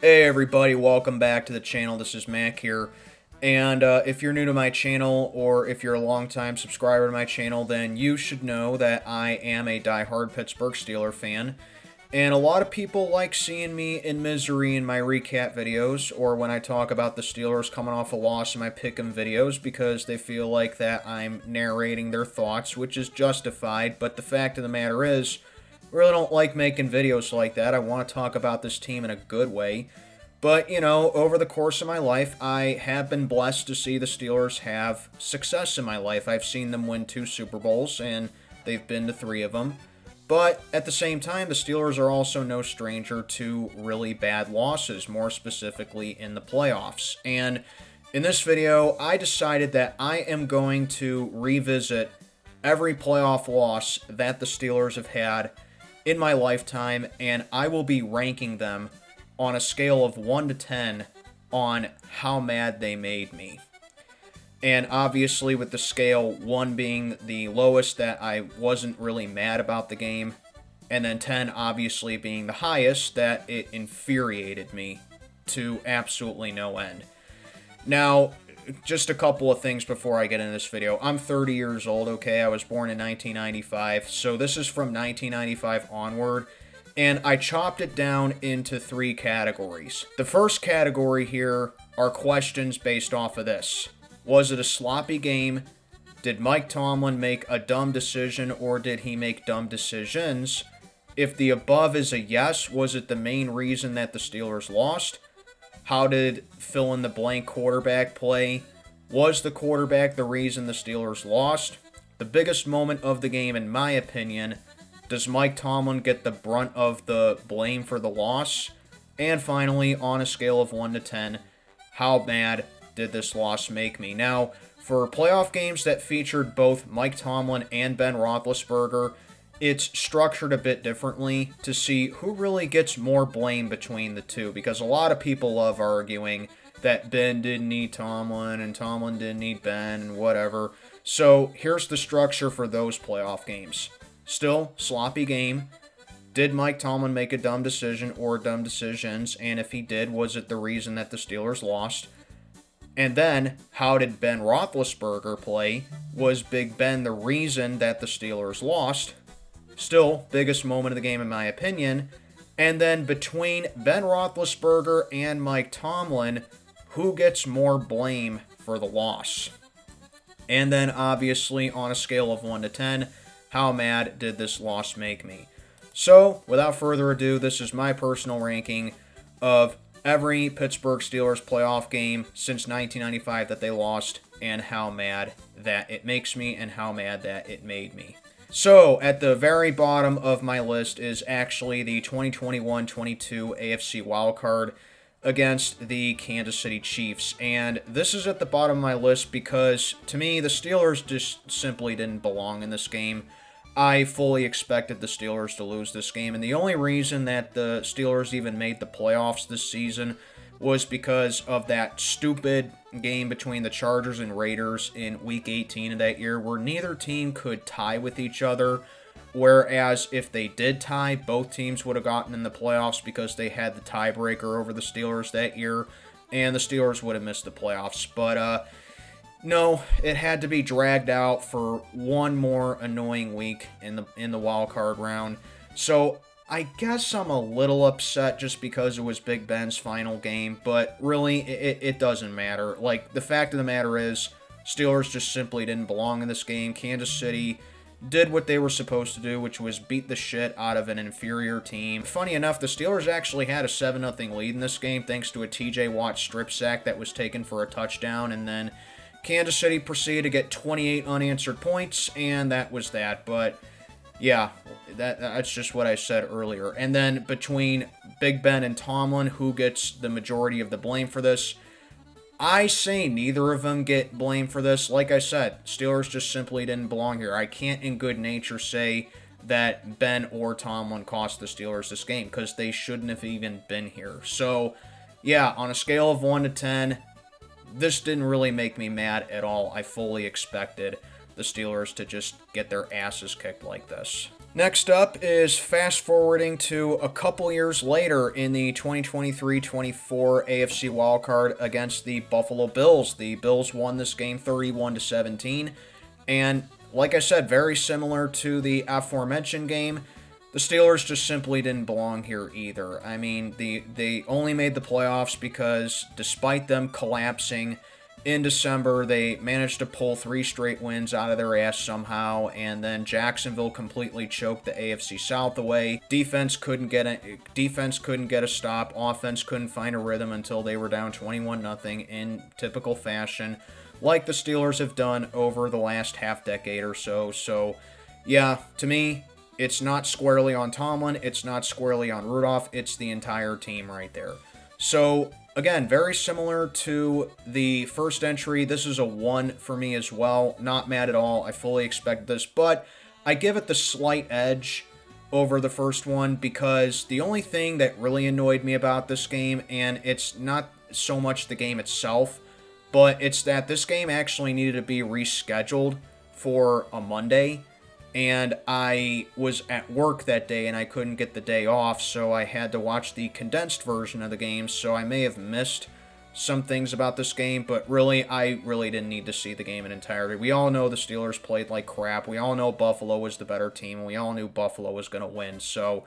Hey everybody, welcome back to the channel. This is Mac here. And if you're new to my channel, or if you're a longtime subscriber to my channel, then you should know that I am a diehard Pittsburgh Steelers fan. And a lot of people like seeing me in misery in my recap videos, or when I talk about the Steelers coming off a loss in my pick'em videos, because they feel like that I'm narrating their thoughts, which is justified. But the fact of the matter is, I really don't like making videos like that. I want to talk about this team in a good way. But, you know, over the course of my life, I have been blessed to see the Steelers have success in my life. I've seen them win 2 Super Bowls, and they've been to 3 of them. But at the same time, the Steelers are also no stranger to really bad losses, more specifically in the playoffs. And in this video, I decided that I am going to revisit every playoff loss that the Steelers have had in my lifetime, and I will be ranking them on a scale of 1 to 10 on how mad they made me. And obviously with the scale, 1 being the lowest, that I wasn't really mad about the game, and then 10 obviously being the highest, that it infuriated me to absolutely no end. Now, just a couple of things before I get into this video. I'm 30 years old, okay? I was born in 1995, so this is from 1995 onward, and I chopped it down into 3 categories. The first category here are questions based off of this. Was it a sloppy game? Did Mike Tomlin make a dumb decision, or did he make dumb decisions? If the above is a yes, was it the main reason that the Steelers lost? How did fill-in-the-blank quarterback play? Was the quarterback the reason the Steelers lost? The biggest moment of the game, in my opinion, does Mike Tomlin get the brunt of the blame for the loss? And finally, on a scale of 1 to 10, how bad did this loss make me? Now, for playoff games that featured both Mike Tomlin and Ben Roethlisberger, it's structured a bit differently to see who really gets more blame between the two, because a lot of people love arguing that Ben didn't need Tomlin and Tomlin didn't need Ben and whatever. So here's the structure for those playoff games. Still, sloppy game. Did Mike Tomlin make a dumb decision or dumb decisions? And if he did, was it the reason that the Steelers lost? And then, how did Ben Roethlisberger play? Was Big Ben the reason that the Steelers lost? Still, biggest moment of the game in my opinion. And then between Ben Roethlisberger and Mike Tomlin, who gets more blame for the loss? And then obviously on a scale of 1 to 10, how mad did this loss make me? So, without further ado, this is my personal ranking of every Pittsburgh Steelers playoff game since 1995 that they lost, and how mad that it makes me and how mad that it made me. So, at the very bottom of my list is actually the 2021-22 AFC Wild Card against the Kansas City Chiefs. And this is at the bottom of my list because, to me, the Steelers just simply didn't belong in this game. I fully expected the Steelers to lose this game, and the only reason that the Steelers even made the playoffs this season was because of that stupid game between the Chargers and Raiders in Week 18 of that year, where neither team could tie with each other, whereas if they did tie, both teams would have gotten in the playoffs because they had the tiebreaker over the Steelers that year, and the Steelers would have missed the playoffs. But no, it had to be dragged out for one more annoying week in the wild card round. So I guess I'm a little upset just because it was Big Ben's final game, but really, it doesn't matter. Like, the fact of the matter is, Steelers just simply didn't belong in this game. Kansas City did what they were supposed to do, which was beat the shit out of an inferior team. Funny enough, the Steelers actually had a 7-0 lead in this game thanks to a TJ Watt strip sack that was taken for a touchdown, and then Kansas City proceeded to get 28 unanswered points, and that was that. But yeah, that's just what I said earlier. And then between Big Ben and Tomlin, who gets the majority of the blame for this? I say neither of them get blame for this. Like I said, Steelers just simply didn't belong here. I can't in good nature say that Ben or Tomlin cost the Steelers this game, because they shouldn't have even been here. So yeah, on a scale of 1 to 10, this didn't really make me mad at all. I fully expected the Steelers to just get their asses kicked like this. Next up is fast forwarding to a couple years later in the 2023-24 AFC Wild Card against the Buffalo Bills. The Bills won this game 31-17, and like I said, very similar to the aforementioned game, the Steelers just simply didn't belong here either. I mean, they only made the playoffs because despite them collapsing in December, they managed to pull 3 straight wins out of their ass somehow, and then Jacksonville completely choked the AFC South away. Defense couldn't get a stop. Offense couldn't find a rhythm until they were down 21-0 in typical fashion, like the Steelers have done over the last half decade or so. So, yeah, to me, it's not squarely on Tomlin. It's not squarely on Rudolph. It's the entire team right there. So, again, very similar to the first entry. This is a 1 for me as well. Not mad at all. I fully expect this, but I give it the slight edge over the first one because the only thing that really annoyed me about this game, and it's not so much the game itself, but it's that this game actually needed to be rescheduled for a Monday. And I was at work that day and I couldn't get the day off, so I had to watch the condensed version of the game, so I may have missed some things about this game, but really, I really didn't need to see the game in entirety. We all know the Steelers played like crap. We all know Buffalo was the better team, and we all knew Buffalo was going to win. So,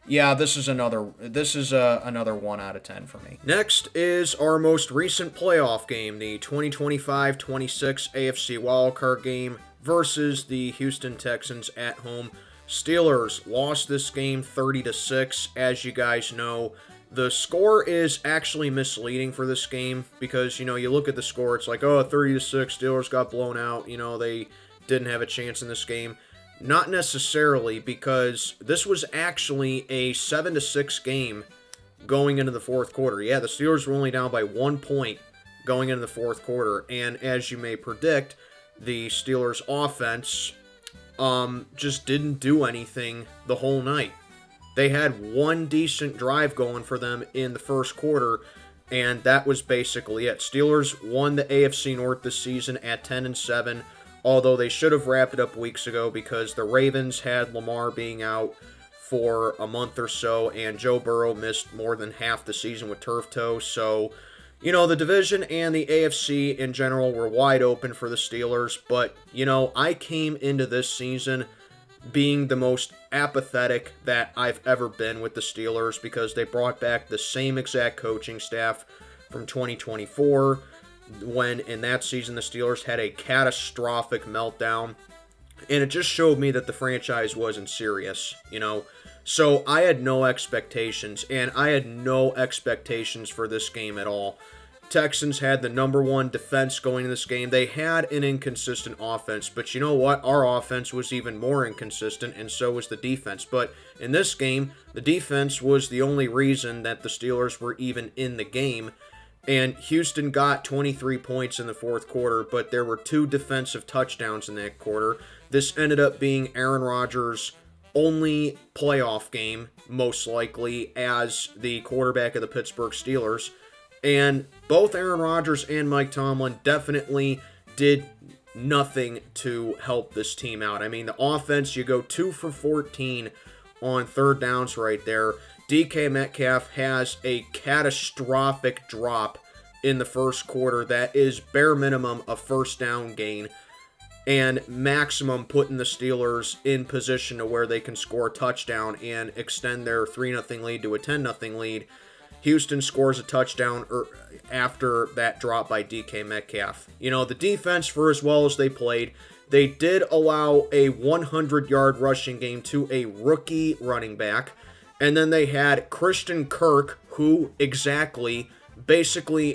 yeah, this is another 1 out of 10 for me. Next is our most recent playoff game, the 2025-26 AFC Wild Card game versus the Houston Texans at home. Steelers lost this game 30-6. As you guys know, the score is actually misleading for this game because, you look at the score, it's like, oh, 30-6, Steelers got blown out, they didn't have a chance in this game. Not necessarily, because this was actually a 7-6 game going into the fourth quarter. Yeah, the Steelers were only down by 1 point going into the fourth quarter, and as you may predict, the Steelers' offense just didn't do anything the whole night. They had one decent drive going for them in the first quarter, and that was basically it. Steelers won the AFC North this season at 10-7, although they should have wrapped it up weeks ago because the Ravens had Lamar being out for a month or so, and Joe Burrow missed more than half the season with turf toe, so the division and the AFC in general were wide open for the Steelers, but, I came into this season being the most apathetic that I've ever been with the Steelers because they brought back the same exact coaching staff from 2024 when in that season the Steelers had a catastrophic meltdown, and it just showed me that the franchise wasn't serious, So I had no expectations, and I had no expectations for this game at all. Texans had the number 1 defense going in this game. They had an inconsistent offense, but you know what? Our offense was even more inconsistent, and so was the defense. But in this game, the defense was the only reason that the Steelers were even in the game. And Houston got 23 points in the fourth quarter, but there were 2 defensive touchdowns in that quarter. This ended up being Aaron Rodgers' only playoff game, most likely, as the quarterback of the Pittsburgh Steelers. And both Aaron Rodgers and Mike Tomlin definitely did nothing to help this team out. I mean, the offense, you go 2 for 14 on third downs right there. DK Metcalf has a catastrophic drop in the first quarter that is bare minimum a first down gain and maximum putting the Steelers in position to where they can score a touchdown and extend their 3-0 lead to a 10-0 lead. Houston scores a touchdown after that drop by DK Metcalf. The defense, for as well as they played, they did allow a 100-yard rushing game to a rookie running back. And then they had Christian Kirk, who basically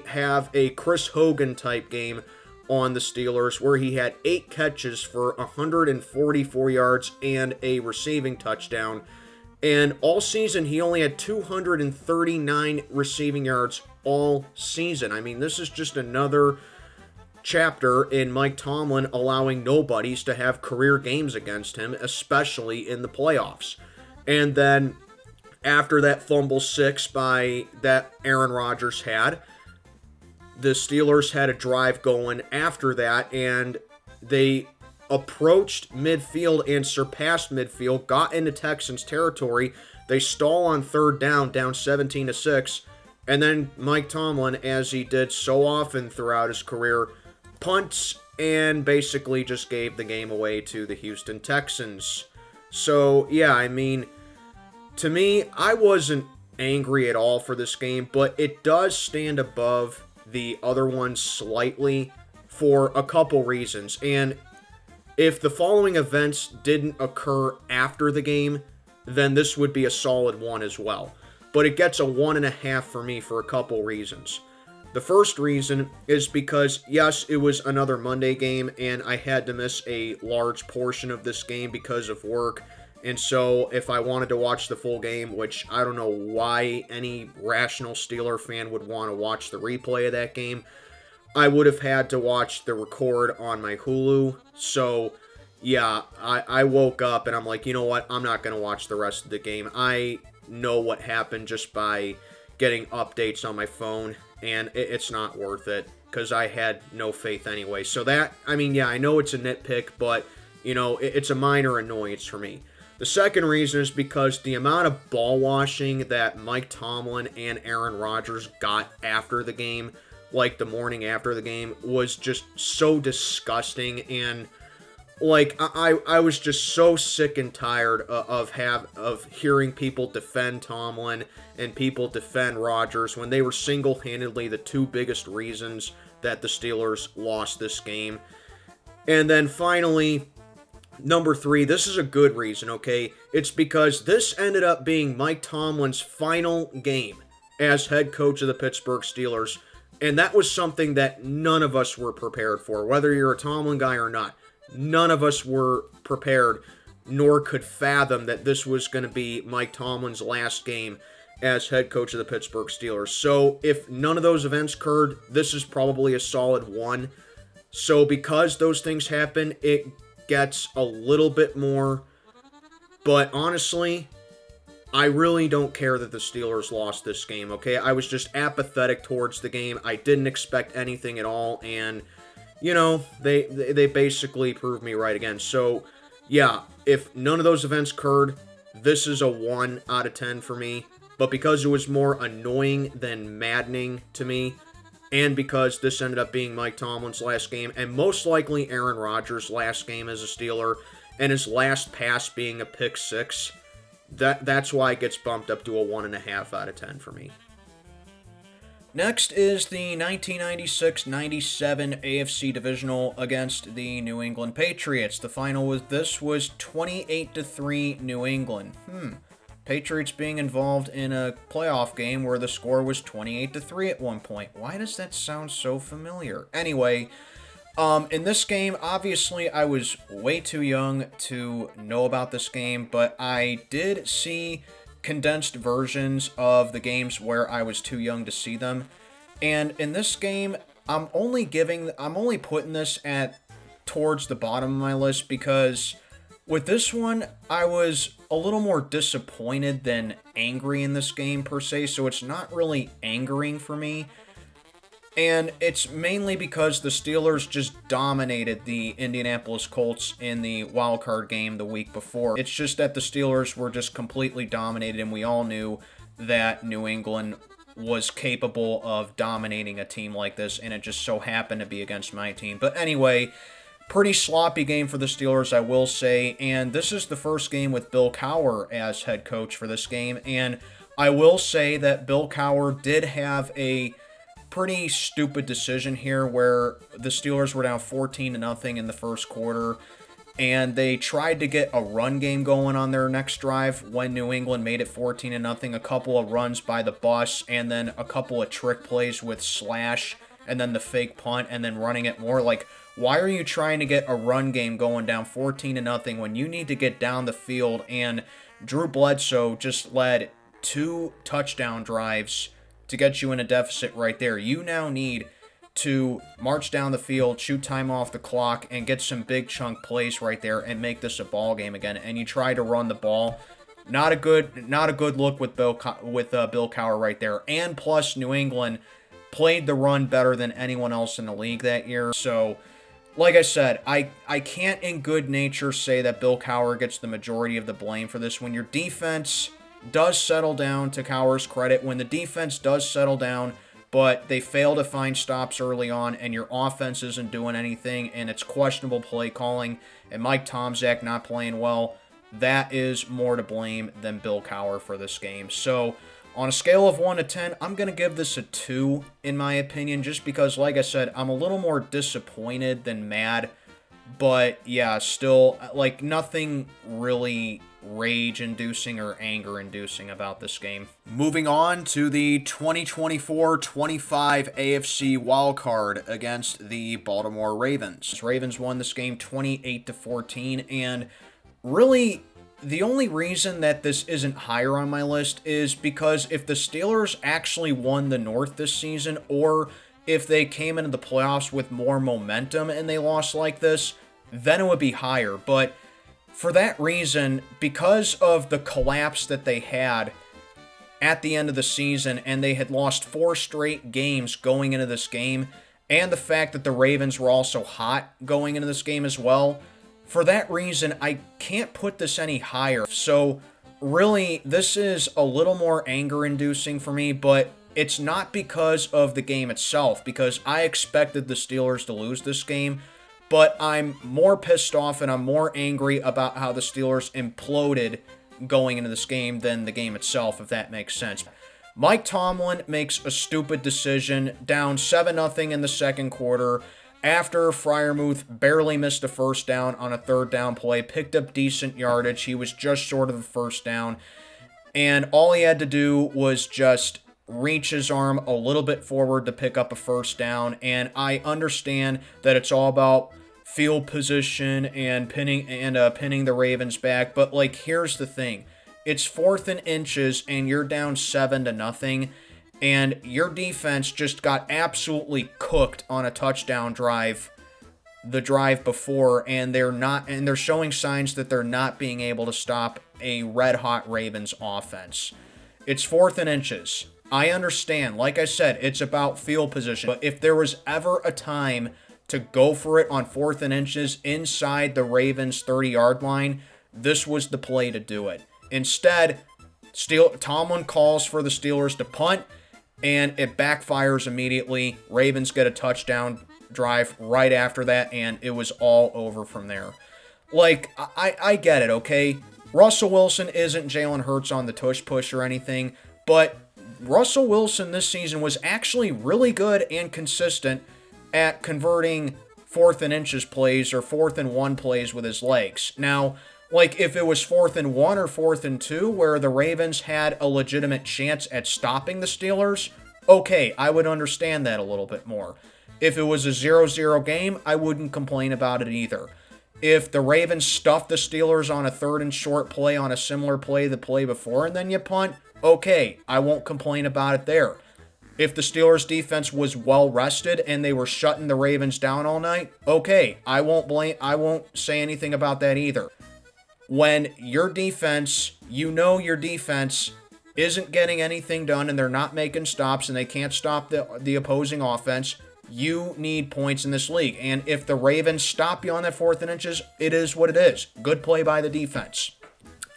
have a Chris Hogan type game on the Steelers, where he had 8 catches for 144 yards and a receiving touchdown. And all season, he only had 239 receiving yards all season. I mean, this is just another chapter in Mike Tomlin allowing nobodies to have career games against him, especially in the playoffs. And then after that fumble 6 that Aaron Rodgers had, the Steelers had a drive going after that, and they approached midfield and surpassed midfield, got into Texans territory. They stall on third down 17-6, and then Mike Tomlin, as he did so often throughout his career, punts and basically just gave the game away to the Houston Texans. So, yeah, I mean, to me, I wasn't angry at all for this game, but it does stand above the other ones slightly for a couple reasons. And if the following events didn't occur after the game, then this would be a solid 1 as well. But it gets a 1.5 for me for a couple reasons. The first reason is because, yes, it was another Monday game, and I had to miss a large portion of this game because of work. And so if I wanted to watch the full game, which I don't know why any rational Steeler fan would want to watch the replay of that game, I would have had to watch the record on my Hulu. So, yeah, I woke up and I'm like, you know what? I'm not going to watch the rest of the game. I know what happened just by getting updates on my phone, and it's not worth it because I had no faith anyway. So that, I mean, yeah, I know it's a nitpick, but, you know, it's a minor annoyance for me. The second reason is because the amount of ball washing that Mike Tomlin and Aaron Rodgers got after the game, like the morning after the game, was just so disgusting. And like I was just so sick and tired of hearing people defend Tomlin and people defend Rodgers when they were single-handedly the two biggest reasons that the Steelers lost this game. And then finally, number 3, this is a good reason, okay? It's because this ended up being Mike Tomlin's final game as head coach of the Pittsburgh Steelers, and that was something that none of us were prepared for, whether you're a Tomlin guy or not. None of us were prepared, nor could fathom that this was going to be Mike Tomlin's last game as head coach of the Pittsburgh Steelers. So if none of those events occurred, this is probably a solid 1. So because those things happen, it gets a little bit more, but honestly, I really don't care that the Steelers lost this game, okay? I was just apathetic towards the game. I didn't expect anything at all, and, you know, they basically proved me right again. So, yeah, if none of those events occurred, this is a 1 out of 10 for me, but because it was more annoying than maddening to me, and because this ended up being Mike Tomlin's last game, and most likely Aaron Rodgers' last game as a Steeler, and his last pass being a pick 6, that's why it gets bumped up to a 1.5 out of 10 for me. Next is the 1996-97 AFC Divisional against the New England Patriots. The final was 28-3 New England. Patriots being involved in a playoff game where the score was 28-3 at one point. Why does that sound so familiar? Anyway, in this game, obviously I was way too young to know about this game, but I did see condensed versions of the games where I was too young to see them. And in this game, I'm only putting this towards the bottom of my list because with this one, I was a little more disappointed than angry in this game per se, so it's not really angering for me. And it's mainly because the Steelers just dominated the Indianapolis Colts in the wild card game the week before. It's just that the Steelers were just completely dominated, and we all knew that New England was capable of dominating a team like this, and it just so happened to be against my team. But anyway, pretty sloppy game for the Steelers, I will say, and this is the first game with Bill Cowher as head coach for this game, and I will say that Bill Cowher did have a pretty stupid decision here where the Steelers were down 14-0 in the first quarter, and they tried to get a run game going on their next drive when New England made it 14-0, a couple of runs by the bus, and then a couple of trick plays with Slash, and then the fake punt, and then running it more. Like, why are you trying to get a run game going down 14-0 when you need to get down the field? And Drew Bledsoe just led 2 touchdown drives to get you in a deficit right there. You now need to march down the field, shoot time off the clock, and get some big chunk plays right there and make this a ball game again. And you try to run the ball. Not a good look with Bill Cowher right there. And plus, New England played the run better than anyone else in the league that year. So, like I said, I can't in good nature say that Bill Cowher gets the majority of the blame for this. When your defense does settle down, to Cowher's credit, when the defense does settle down, but they fail to find stops early on, and your offense isn't doing anything, and it's questionable play calling, and Mike Tomczak not playing well, that is more to blame than Bill Cowher for this game. So, on a scale of 1 to 10, I'm going to give this a 2, in my opinion, just because, like I said, I'm a little more disappointed than mad. But, yeah, still, like, nothing really rage-inducing or anger-inducing about this game. Moving on to the 2024-25 AFC Wild Card against the Baltimore Ravens. Ravens won this game 28-14, and really, the only reason that this isn't higher on my list is because if the Steelers actually won the North this season, or if they came into the playoffs with more momentum and they lost like this, then it would be higher. But for that reason, because of the collapse that they had at the end of the season, and they had lost 4 straight games going into this game, and the fact that the Ravens were also hot going into this game as well, for that reason, I can't put this any higher. So, really, this is a little more anger-inducing for me, but it's not because of the game itself, because I expected the Steelers to lose this game, but I'm more pissed off and I'm more angry about how the Steelers imploded going into this game than the game itself, if that makes sense. Mike Tomlin makes a stupid decision, down 7-0 in the second quarter, after Freiermuth barely missed a first down on a third down play, picked up decent yardage. He was just short of the first down, and all he had to do was just reach his arm a little bit forward to pick up a first down. And I understand that it's all about field position and pinning the Ravens back, but like, here's the thing: it's 4th and inches, and you're down 7-0. And your defense just got absolutely cooked on a touchdown drive the drive before, and they're showing signs that they're not being able to stop a red-hot Ravens offense. It's 4th and inches. I understand. Like I said, it's about field position. But if there was ever a time to go for it on 4th and inches inside the Ravens' 30-yard line, this was the play to do it. Instead, Tomlin calls for the Steelers to punt, and it backfires immediately. Ravens get a touchdown drive right after that, and it was all over from there. Like, I get it, okay? Russell Wilson isn't Jalen Hurts on the tush push or anything, but Russell Wilson this season was actually really good and consistent at converting 4th and inches plays or 4th and 1 plays with his legs. Now, like, if it was 4th and 1 or 4th and 2 where the Ravens had a legitimate chance at stopping the Steelers, okay, I would understand that a little bit more. If it was a 0-0 game, I wouldn't complain about it either. If the Ravens stuffed the Steelers on a 3rd and short play on a similar play the play before and then you punt, okay, I won't complain about it there. If the Steelers defense was well rested and they were shutting the Ravens down all night, okay, I won't say anything about that either. When your defense, your defense isn't getting anything done and they're not making stops and they can't stop the opposing offense, you need points in this league. And if the Ravens stop you on that 4th and inches, it is what it is. Good play by the defense.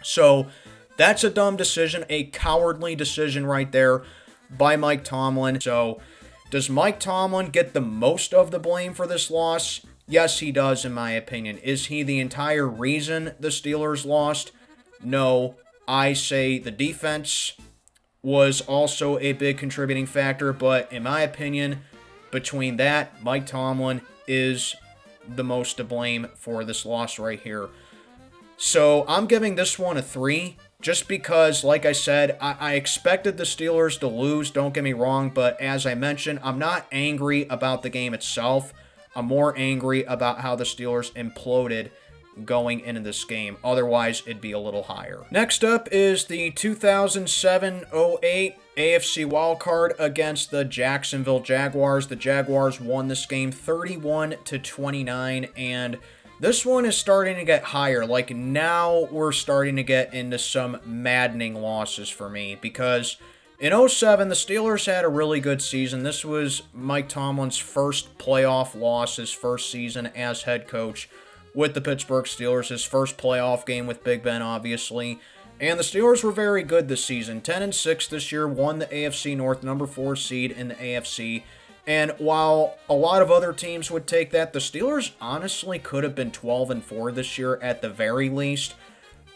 So that's a dumb decision, a cowardly decision right there by Mike Tomlin. So does Mike Tomlin get the most of the blame for this loss? Yes, he does, in my opinion. Is he the entire reason the Steelers lost? No. I say the defense was also a big contributing factor, but in my opinion, between that, Mike Tomlin is the most to blame for this loss right here. So I'm giving this one a 3, just because, like I said, I expected the Steelers to lose, don't get me wrong, but as I mentioned, I'm not angry about the game itself. I'm more angry about how the Steelers imploded going into this game. Otherwise, it'd be a little higher. Next up is the 2007-08 AFC Wild Card against the Jacksonville Jaguars. The Jaguars won this game 31-29, and this one is starting to get higher. Like, now we're starting to get into some maddening losses for me, because In '07, the Steelers had a really good season. This was Mike Tomlin's first playoff loss, his first season as head coach with the Pittsburgh Steelers, his first playoff game with Big Ben, obviously. And the Steelers were very good this season. 10-6 this year, won the AFC North, number 4 seed in the AFC. And while a lot of other teams would take that, the Steelers honestly could have been 12-4 this year at the very least,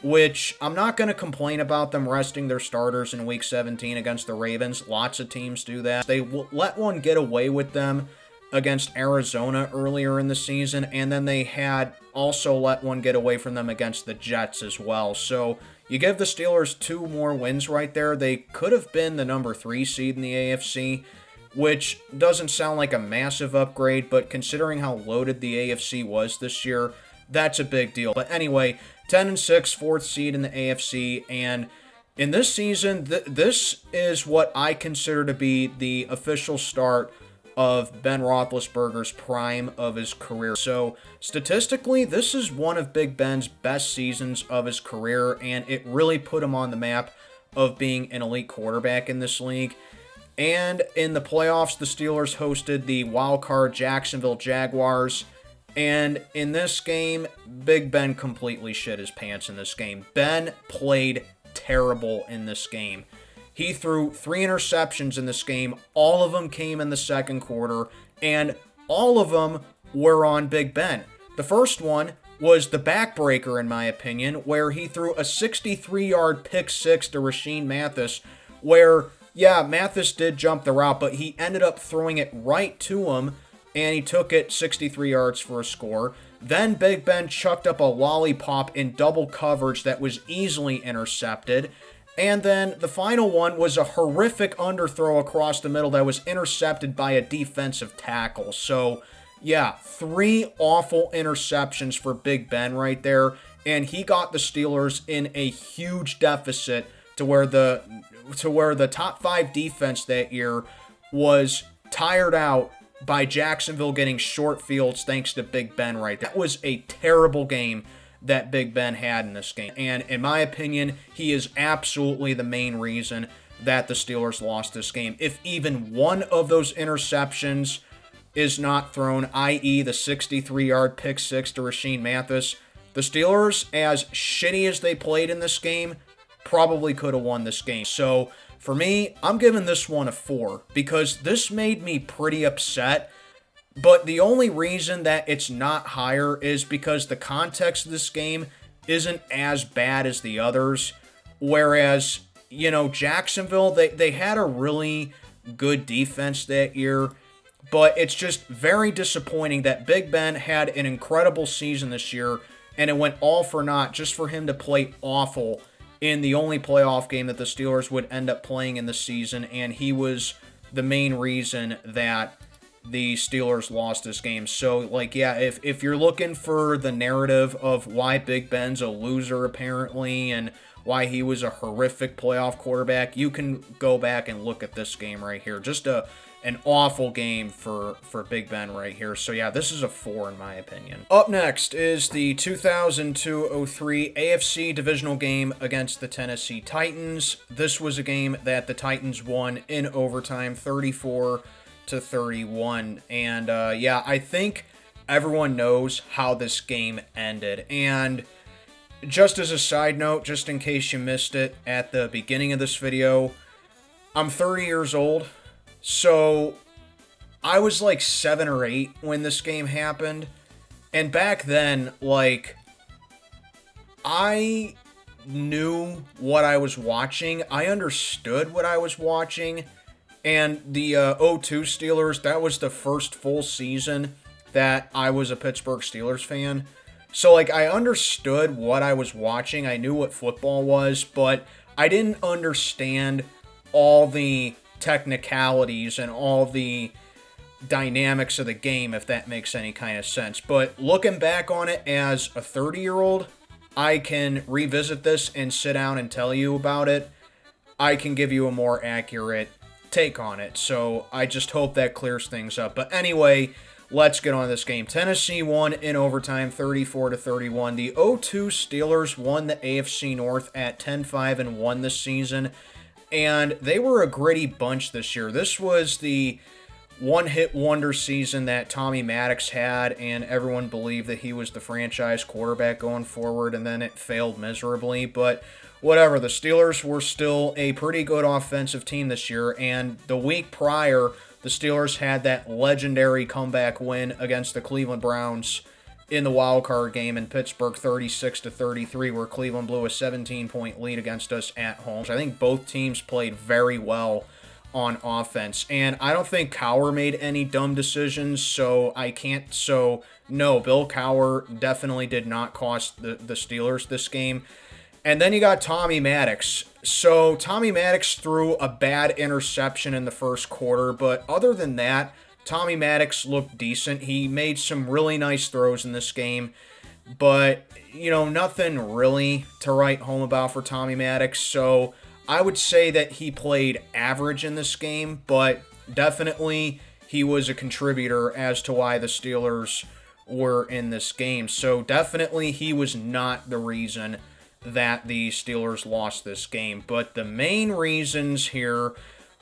which I'm not going to complain about them resting their starters in Week 17 against the Ravens. Lots of teams do that. They let one get away with them against Arizona earlier in the season, and then they had also let one get away from them against the Jets as well. So you give the Steelers 2 more wins right there. They could have been the number 3 seed in the AFC, which doesn't sound like a massive upgrade, but considering how loaded the AFC was this year, that's a big deal. But anyway, 10-6, 4th seed in the AFC, and in this season, this is what I consider to be the official start of Ben Roethlisberger's prime of his career. So statistically, this is one of Big Ben's best seasons of his career, and it really put him on the map of being an elite quarterback in this league. And in the playoffs, the Steelers hosted the Wild Card Jacksonville Jaguars. And in this game, Big Ben completely shit his pants in this game. Ben played terrible in this game. He threw 3 interceptions in this game. All of them came in the second quarter, and all of them were on Big Ben. The first one was the backbreaker, in my opinion, where he threw a 63-yard pick six to Rasheed Mathis, where, yeah, Mathis did jump the route, but he ended up throwing it right to him, and he took it 63 yards for a score. Then Big Ben chucked up a lollipop in double coverage that was easily intercepted. And then the final one was a horrific underthrow across the middle that was intercepted by a defensive tackle. So, yeah, 3 awful interceptions for Big Ben right there. And he got the Steelers in a huge deficit to where the top 5 defense that year was tired out by Jacksonville getting short fields thanks to Big Ben right there. That was a terrible game that Big Ben had in this game. And in my opinion, he is absolutely the main reason that the Steelers lost this game. If even one of those interceptions is not thrown, i.e. the 63-yard pick six to Rasheed Mathis, the Steelers, as shitty as they played in this game, probably could have won this game. So for me, I'm giving this one a 4 because this made me pretty upset. But the only reason that it's not higher is because the context of this game isn't as bad as the others. Whereas, you know, Jacksonville, they had a really good defense that year. But it's just very disappointing that Big Ben had an incredible season this year, and it went all for naught just for him to play awful in the only playoff game that the Steelers would end up playing in the season, and he was the main reason that the Steelers lost this game. So, like, yeah, if you're looking for the narrative of why Big Ben's a loser, apparently, and why he was a horrific playoff quarterback, you can go back and look at this game right here. Just an awful game for Big Ben right here. So, yeah, this is a 4 in my opinion. Up next is the 2002-03 AFC Divisional game against the Tennessee Titans. This was a game that the Titans won in overtime, 34-31. And, yeah, I think everyone knows how this game ended. And just as a side note, just in case you missed it at the beginning of this video, I'm 30 years old. So, I was like 7 or 8 when this game happened, and back then, like, I knew what I was watching, I understood what I was watching, and the 02 Steelers, that was the first full season that I was a Pittsburgh Steelers fan, so, like, I understood what I was watching, I knew what football was, but I didn't understand all the technicalities and all the dynamics of the game, if that makes any kind of sense. But looking back on it as a 30-year-old, I can revisit this and sit down and tell you about it. I can give you a more accurate take on it. So I just hope that clears things up. But anyway, let's get on to this game. Tennessee won in overtime, 34-31. The 02 Steelers won the AFC North at 10-5-1 this season. and they were a gritty bunch this year. This was the one-hit wonder season that Tommy Maddox had, and everyone believed that he was the franchise quarterback going forward, and then it failed miserably. But whatever, the Steelers were still a pretty good offensive team this year, and the week prior, the Steelers had that legendary comeback win against the Cleveland Browns in the wild card game in Pittsburgh, 36-33, where Cleveland blew a 17-point lead against us at home. So I think both teams played very well on offense, and I don't think Cowher made any dumb decisions, so no, Bill Cowher definitely did not cost the Steelers this game. And then you got Tommy Maddox. So Tommy Maddox threw a bad interception in the first quarter, but other than that, Tommy Maddox looked decent. He made some really nice throws in this game, but, nothing really to write home about for Tommy Maddox. So I would say that he played average in this game, but definitely he was a contributor as to why the Steelers were in this game. So definitely he was not the reason that the Steelers lost this game. But the main reasons here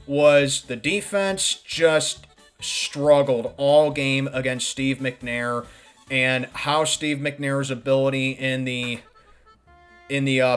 was the defense just struggled all game against Steve McNair, and how Steve McNair's ability in the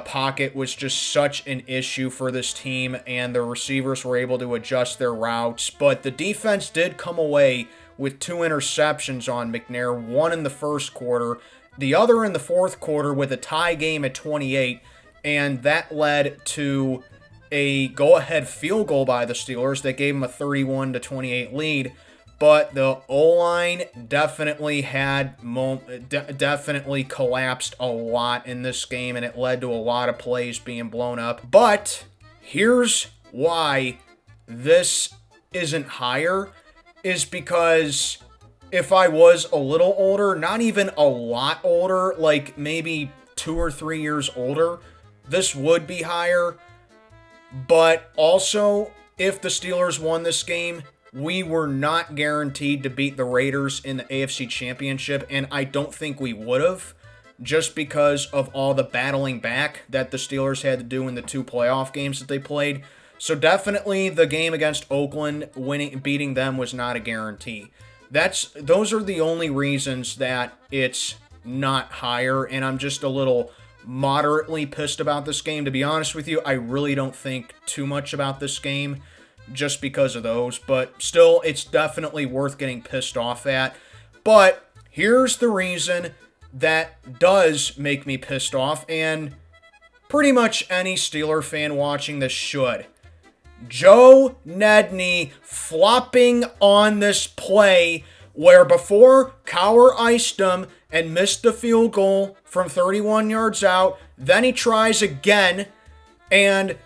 pocket was just such an issue for this team, and the receivers were able to adjust their routes. But the defense did come away with 2 interceptions on McNair, one in the first quarter, the other in the fourth quarter with a tie game at 28, and that led to a go-ahead field goal by the Steelers that gave them a 31-28 lead. But the O-line definitely definitely collapsed a lot in this game, and it led to a lot of plays being blown up. But here's why this isn't higher, is because if I was a little older, not even a lot older, like maybe 2 or 3 years older, this would be higher. But also, if the Steelers won this game, we were not guaranteed to beat the Raiders in the AFC Championship, and I don't think we would have, just because of all the battling back that the Steelers had to do in the 2 playoff games that they played. So definitely the game against Oakland, beating them was not a guarantee. Those are the only reasons that it's not higher, and I'm just a little moderately pissed about this game. To be honest with you, I really don't think too much about this game just because of those, but still, it's definitely worth getting pissed off at. But here's the reason that does make me pissed off, and pretty much any Steeler fan watching this should. Joe Nedney flopping on this play where before Cowher iced him and missed the field goal from 31 yards out, then he tries again, and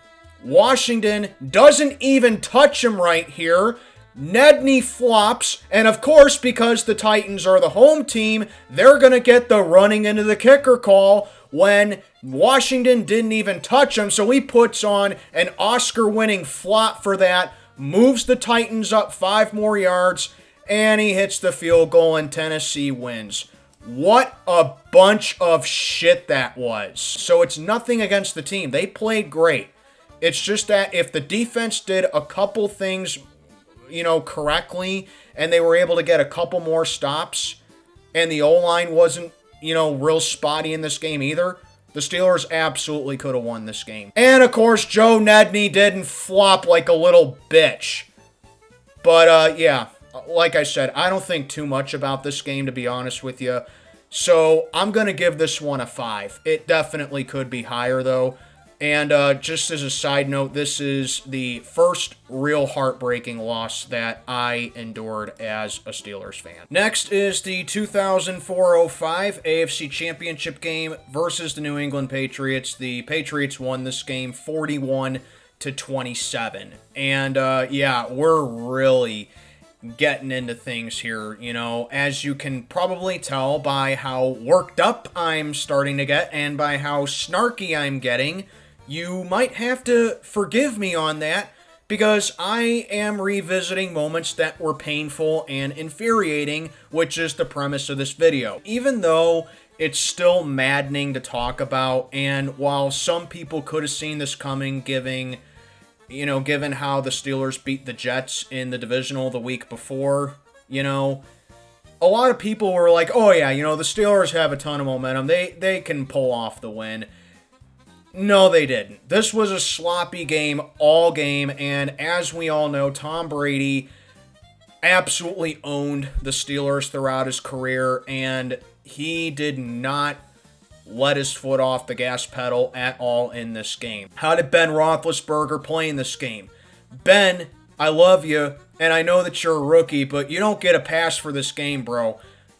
Washington doesn't even touch him right here. Nedney flops, and of course, because the Titans are the home team, they're going to get the running into the kicker call when Washington didn't even touch him, so he puts on an Oscar-winning flop for that, moves the Titans up 5 more yards, and he hits the field goal, and Tennessee wins. What a bunch of shit that was. So it's nothing against the team. They played great. It's just that if the defense did a couple things, correctly, and they were able to get a couple more stops, and the O-line wasn't, real spotty in this game either, the Steelers absolutely could have won this game. And, of course, Joe Nedney didn't flop like a little bitch. But, yeah, like I said, I don't think too much about this game, to be honest with you. So I'm going to give this one a 5. It definitely could be higher, though. And just as a side note, this is the first real heartbreaking loss that I endured as a Steelers fan. Next is the 2004-05 AFC Championship game versus the New England Patriots. The Patriots won this game 41-27. And yeah, we're really getting into things here, as you can probably tell by how worked up I'm starting to get and by how snarky I'm getting. You might have to forgive me on that, because I am revisiting moments that were painful and infuriating, which is the premise of this video. Even though it's still maddening to talk about, and while some people could have seen this coming, giving, given how the Steelers beat the Jets in the divisional the week before, a lot of people were like, oh yeah, the Steelers have a ton of momentum. They can pull off the win. No, they didn't. This was a sloppy game all game, and as we all know, Tom Brady absolutely owned the Steelers throughout his career, and he did not let his foot off the gas pedal at all in this game. How did Ben Roethlisberger play in this game? Ben, I love you, and I know that you're a rookie, but you don't get a pass for this game, bro.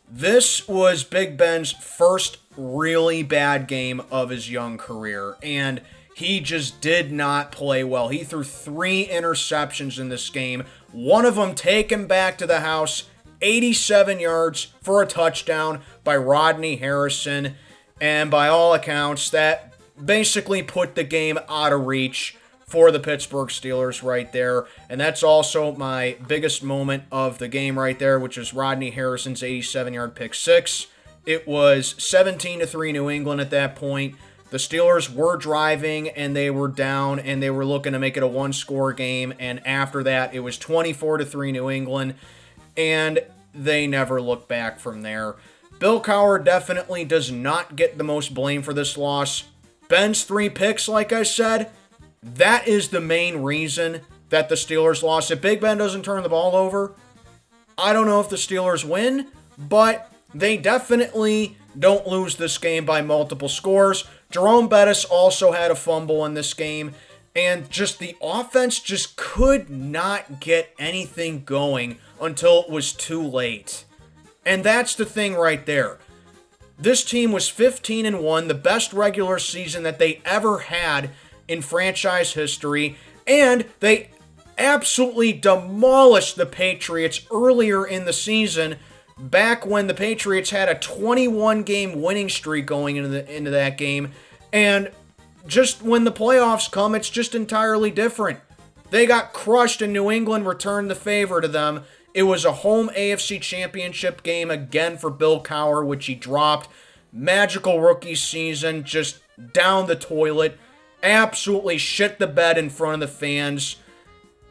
This was Big Ben's first really bad game of his young career, and he just did not play well. He threw 3 interceptions in this game, one of them taken back to the house, 87 yards for a touchdown by Rodney Harrison, and by all accounts, that basically put the game out of reach for the Pittsburgh Steelers right there. And that's also my biggest moment of the game right there, which is Rodney Harrison's 87-yard pick six. It was 17-3 New England at that point. The Steelers were driving, and they were down, and they were looking to make it a one-score game. And after that, it was 24-3 New England, and they never looked back from there. Bill Cowher definitely does not get the most blame for this loss. Ben's 3 picks, like I said, that is the main reason that the Steelers lost. If Big Ben doesn't turn the ball over, I don't know if the Steelers win, but they definitely don't lose this game by multiple scores. Jerome Bettis also had a fumble in this game, and just the offense just could not get anything going until it was too late. And that's the thing right there. This team was 15-1, the best regular season that they ever had in franchise history, and they absolutely demolished the Patriots earlier in the season, back when the Patriots had a 21-game winning streak going into that game, and just when the playoffs come, it's just entirely different. They got crushed, and New England returned the favor to them. It was a home AFC Championship game again for Bill Cowher, which he dropped. Magical rookie season, just down the toilet. Absolutely shit the bed in front of the fans.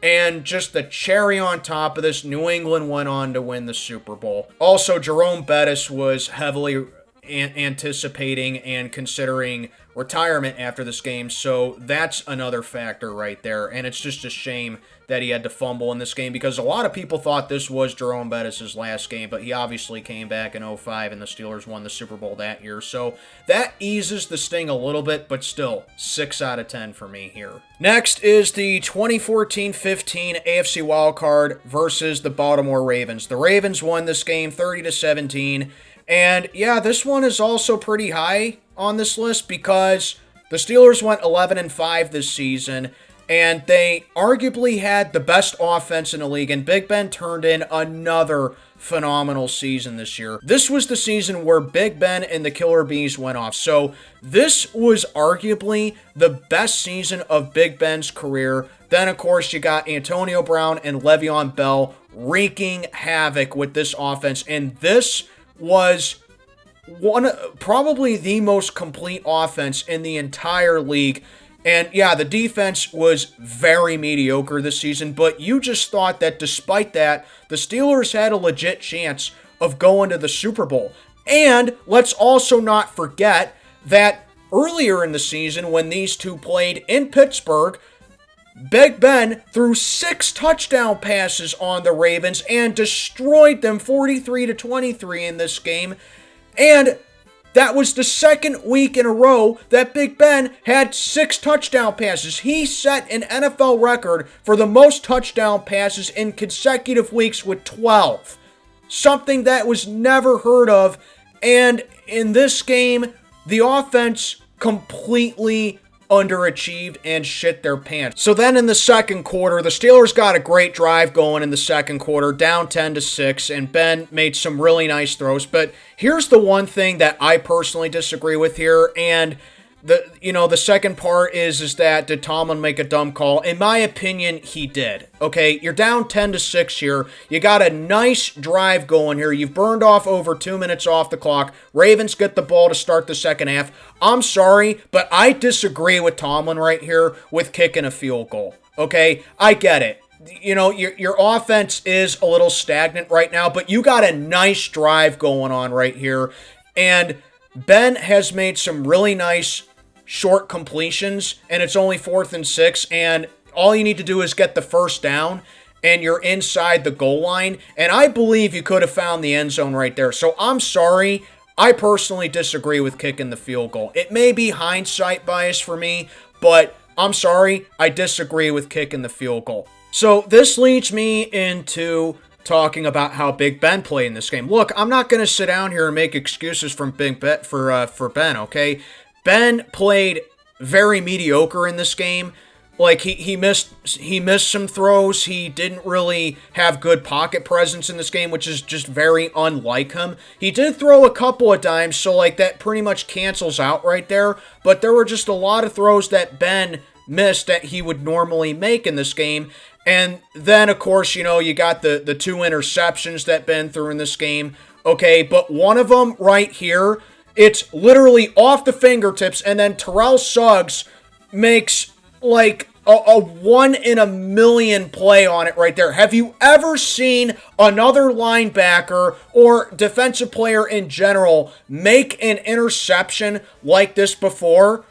And just the cherry on top of this, New England went on to win the Super Bowl. Also, Jerome Bettis was heavily anticipating and considering retirement after this game, so that's another factor right there. And it's just a shame that he had to fumble in this game, because a lot of people thought this was Jerome Bettis' last game, but he obviously came back in 2005 and the Steelers won the Super Bowl that year. So that eases the sting a little bit, but still 6 out of 10 for me here. Next is the 2014-15 AFC Wild Card versus the Baltimore Ravens. The Ravens won this game 30-17. And yeah, this one is also pretty high on this list because the Steelers went 11-5 this season, and they arguably had the best offense in the league, and Big Ben turned in another phenomenal season this year. This was the season where Big Ben and the Killer Bees went off. So this was arguably the best season of Big Ben's career. Then, of course, you got Antonio Brown and Le'Veon Bell wreaking havoc with this offense, and this was probably the most complete offense in the entire league. And yeah, the defense was very mediocre this season, but you just thought that despite that, the Steelers had a legit chance of going to the Super Bowl. And let's also not forget that earlier in the season, when these two played in Pittsburgh, Big Ben threw 6 touchdown passes on the Ravens and destroyed them 43-23 in this game. And that was the second week in a row that Big Ben had 6 touchdown passes. He set an NFL record for the most touchdown passes in consecutive weeks with 12. Something that was never heard of. And in this game, the offense completely underachieved and shit their pants. So then in the second quarter, the Steelers got a great drive going in the second quarter, down 10-6, and Ben made some really nice throws. But here's the one thing that I personally disagree with here, and the second part is that did Tomlin make a dumb call? In my opinion, he did. Okay, you're down 10-6 here. You got a nice drive going here. You've burned off over 2 minutes off the clock. Ravens get the ball to start the second half. I'm sorry, but I disagree with Tomlin right here with kicking a field goal. Okay, I get it. You know, your offense is a little stagnant right now, but you got a nice drive going on right here. And Ben has made some really nice short completions, and it's only 4th and 6, and all you need to do is get the first down, and you're inside the goal line. And I believe you could have found the end zone right there. So I'm sorry. I personally disagree with kicking the field goal. It may be hindsight bias for me, but I'm sorry. I disagree with kicking the field goal. So this leads me into talking about how Big Ben played in this game. Look, I'm not going to sit down here and make excuses from Big Ben for Ben, okay? Ben played very mediocre in this game. Like, he missed some throws. He didn't really have good pocket presence in this game, which is just very unlike him. He did throw a couple of dimes, so, like, that pretty much cancels out right there. But there were just a lot of throws that Ben missed that he would normally make in this game. And then, of course, you know, you got the 2 interceptions that Ben threw in this game. Okay, but one of them right here, it's literally off the fingertips, and then Terrell Suggs makes like a 1 in a million play on it right there. Have you ever seen another linebacker or defensive player in general make an interception like this before?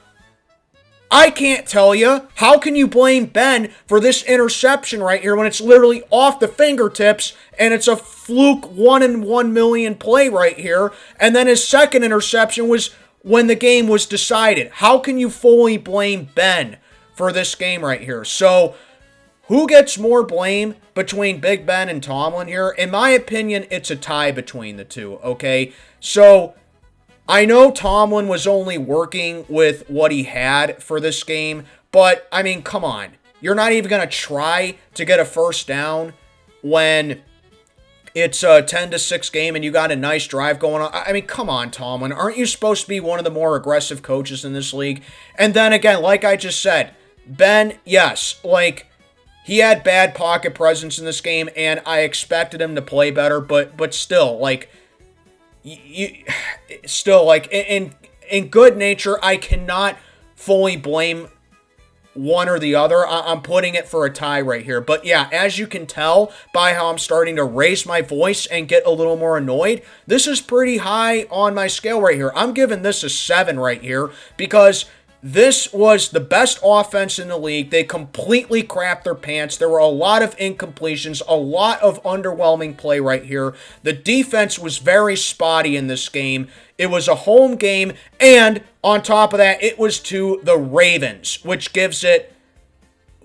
I can't tell you. How can you blame Ben for this interception right here when it's literally off the fingertips and it's a fluke 1 in 1 million play right here? And then his second interception was when the game was decided. How can you fully blame Ben for this game right here? So, who gets more blame between Big Ben and Tomlin here? In my opinion, it's a tie between the two, okay? So, I know Tomlin was only working with what he had for this game, but, I mean, come on. You're not even going to try to get a first down when it's a 10-6 game and you got a nice drive going on. I mean, come on, Tomlin. Aren't you supposed to be one of the more aggressive coaches in this league? And then again, like I just said, Ben, yes, like, he had bad pocket presence in this game, and I expected him to play better, but still, like, still, like, in good nature, I cannot fully blame one or the other. I'm putting it for a tie right here. But yeah, as you can tell by how I'm starting to raise my voice and get a little more annoyed, this is pretty high on my scale right here. I'm giving this a 7 right here because this was the best offense in the league. They completely crapped their pants. There were a lot of incompletions, a lot of underwhelming play right here. The defense was very spotty in this game. It was a home game, and on top of that, it was to the Ravens, which gives it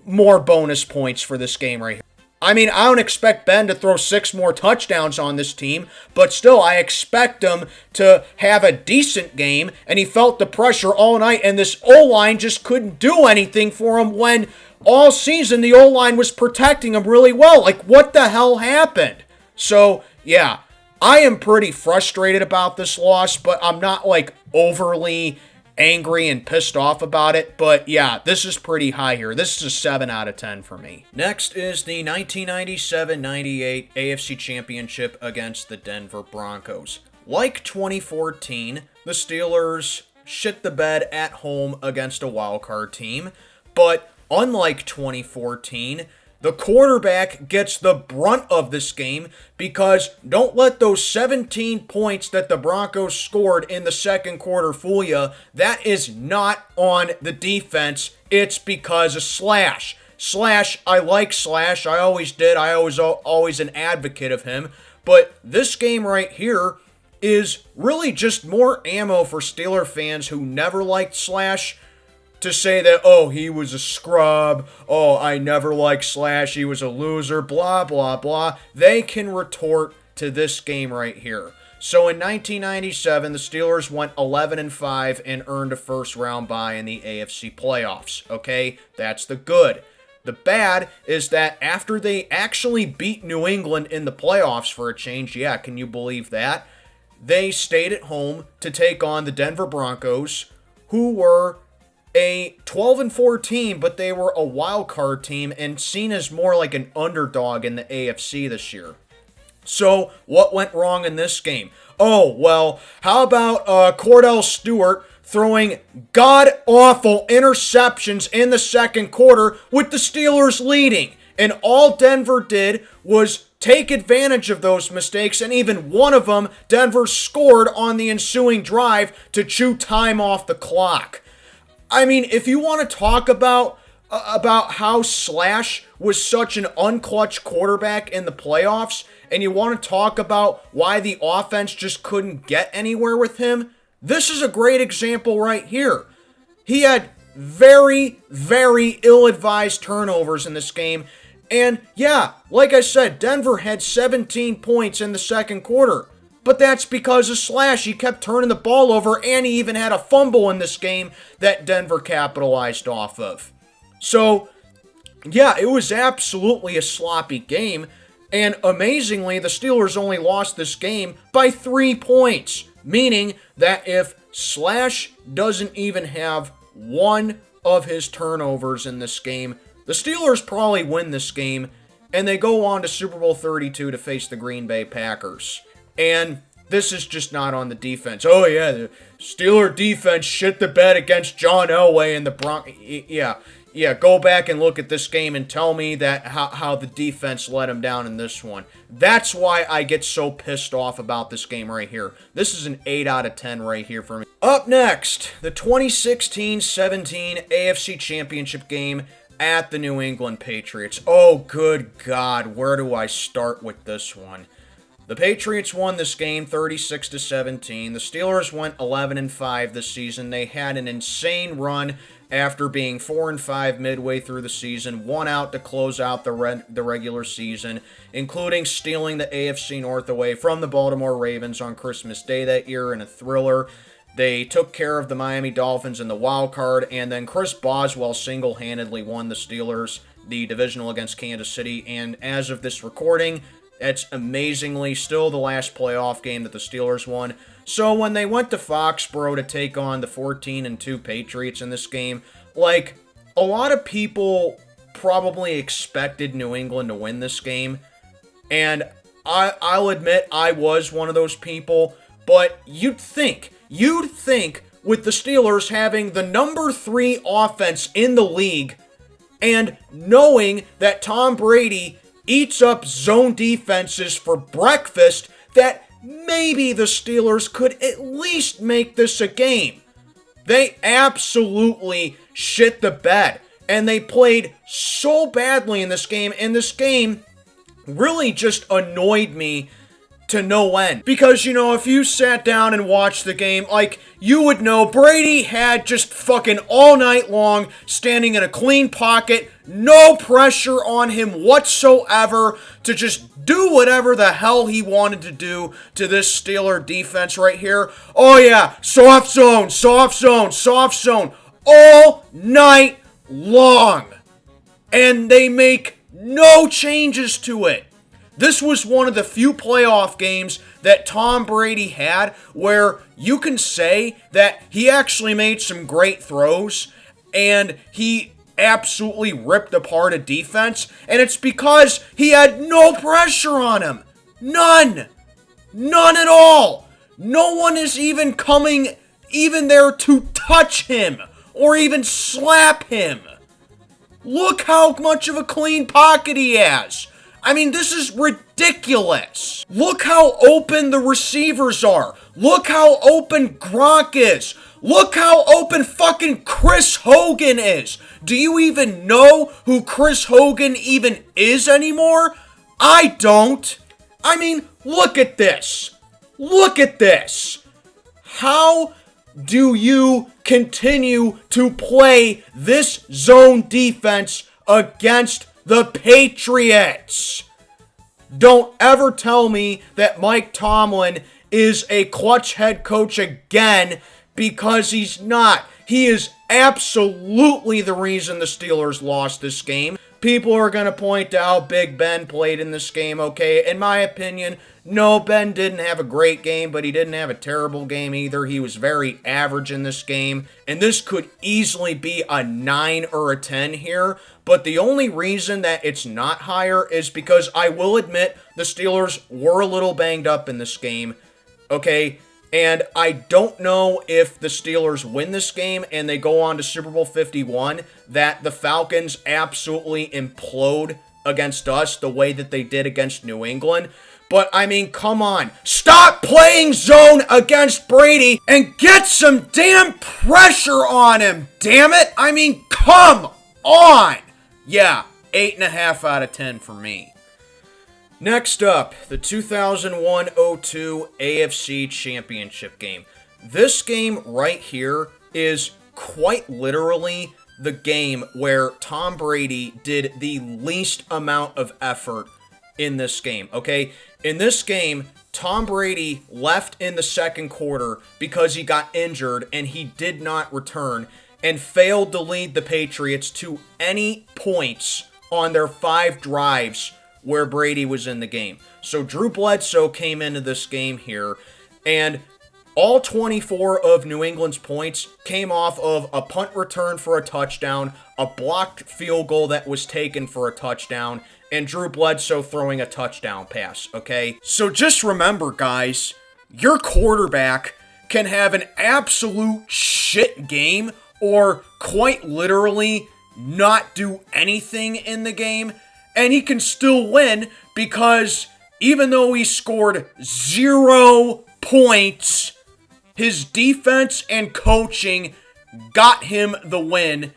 more bonus points for this game right here. I mean, I don't expect Ben to throw 6 more touchdowns on this team, but still, I expect him to have a decent game, and he felt the pressure all night, and this O-line just couldn't do anything for him when all season the O-line was protecting him really well. Like, what the hell happened? So, yeah, I am pretty frustrated about this loss, but I'm not, like, overly angry and pissed off about it, but yeah, this is pretty high here. This is a 7 out of 10 for me. Next is the 1997-98 AFC Championship against the Denver Broncos. Like 2014, the Steelers shit the bed at home against a wild card team, but unlike 2014, the quarterback gets the brunt of this game because don't let those 17 points that the Broncos scored in the second quarter fool you. That is not on the defense. It's because of Slash. Slash, I like Slash. I always did. I was always an advocate of him. But this game right here is really just more ammo for Steeler fans who never liked Slash to say that, oh, he was a scrub, oh, I never liked Slash, he was a loser, blah, blah, blah. They can retort to this game right here. So in 1997, the Steelers went 11-5 and earned a first-round bye in the AFC playoffs. Okay, that's the good. The bad is that after they actually beat New England in the playoffs for a change, yeah, can you believe that? They stayed at home to take on the Denver Broncos, who were a 12-4 team, but they were a wild card team and seen as more like an underdog in the AFC this year. So, what went wrong in this game? Oh, well, how about Cordell Stewart throwing god-awful interceptions in the second quarter with the Steelers leading. And all Denver did was take advantage of those mistakes, and even one of them, Denver scored on the ensuing drive to chew time off the clock. I mean, if you want to talk about how Slash was such an unclutch quarterback in the playoffs, and you want to talk about why the offense just couldn't get anywhere with him, this is a great example right here. He had very, very ill-advised turnovers in this game. And yeah, like I said, Denver had 17 points in the second quarter. But that's because of Slash. He kept turning the ball over, and he even had a fumble in this game that Denver capitalized off of. So, yeah, it was absolutely a sloppy game. And amazingly, the Steelers only lost this game by 3 points. Meaning that if Slash doesn't even have one of his turnovers in this game, the Steelers probably win this game, and they go on to Super Bowl 32 to face the Green Bay Packers. And this is just not on the defense. Oh, yeah, the Steeler defense shit the bed against John Elway and the Broncos. Yeah, go back and look at this game and tell me that how the defense let him down in this one. That's why I get so pissed off about this game right here. This is an 8 out of 10 right here for me. Up next, the 2016-17 AFC Championship game at the New England Patriots. Oh, good God, where do I start with this one? The Patriots won this game 36-17. The Steelers went 11-5 this season. They had an insane run after being 4-5 midway through the season, one out to close out the regular season, including stealing the AFC North away from the Baltimore Ravens on Christmas Day that year in a thriller. They took care of the Miami Dolphins in the wild card, and then Chris Boswell single-handedly won the Steelers the divisional against Kansas City, and as of this recording, that's amazingly still the last playoff game that the Steelers won. So when they went to Foxborough to take on the 14-2 Patriots in this game, like, a lot of people probably expected New England to win this game, and I'll admit I was one of those people, but you'd think with the Steelers having the number 3 offense in the league, and knowing that Tom Brady eats up zone defenses for breakfast, that maybe the Steelers could at least make this a game. They absolutely shit the bed, and they played so badly in this game, and this game really just annoyed me to no end. Because, you know, if you sat down and watched the game, like, you would know Brady had just fucking all night long standing in a clean pocket, no pressure on him whatsoever to just do whatever the hell he wanted to do to this Steeler defense right here. Oh yeah, soft zone, all night long. And they make no changes to it. This was one of the few playoff games that Tom Brady had where you can say that he actually made some great throws and he absolutely ripped apart a defense, and it's because he had no pressure on him. None at all. No one is even coming there to touch him or even slap him. Look how much of a clean pocket he has. I mean, this is ridiculous. Look how open the receivers are. Look how open Gronk is. Look how open fucking Chris Hogan is. Do you even know who Chris Hogan even is anymore? I don't. I mean, look at this. Look at this. How do you continue to play this zone defense against the Patriots? Don't ever tell me that Mike Tomlin is a clutch head coach again, because he's not. He is absolutely the reason the Steelers lost this game. People are going to point out Big Ben played in this game, okay? In my opinion, no, Ben didn't have a great game, but he didn't have a terrible game either. He was very average in this game, and this could easily be a 9 or a 10 here, but the only reason that it's not higher is because I will admit the Steelers were a little banged up in this game, okay? And I don't know if the Steelers win this game and they go on to Super Bowl 51, that the Falcons absolutely implode against us the way that they did against New England. But, I mean, come on. Stop playing zone against Brady and get some damn pressure on him, damn it. I mean, come on. Yeah, 8.5 out of 10 for me. Next up, the 2001-02 AFC Championship game. This game right here is quite literally the game where Tom Brady did the least amount of effort in this game, okay? In this game, Tom Brady left in the second quarter because he got injured and he did not return and failed to lead the Patriots to any points on their 5 drives where Brady was in the game. So Drew Bledsoe came into this game here, and all 24 of New England's points came off of a punt return for a touchdown, a blocked field goal that was taken for a touchdown, and Drew Bledsoe throwing a touchdown pass, okay? So just remember, guys, your quarterback can have an absolute shit game or quite literally not do anything in the game, and he can still win because even though he scored 0 points, his defense and coaching got him the win,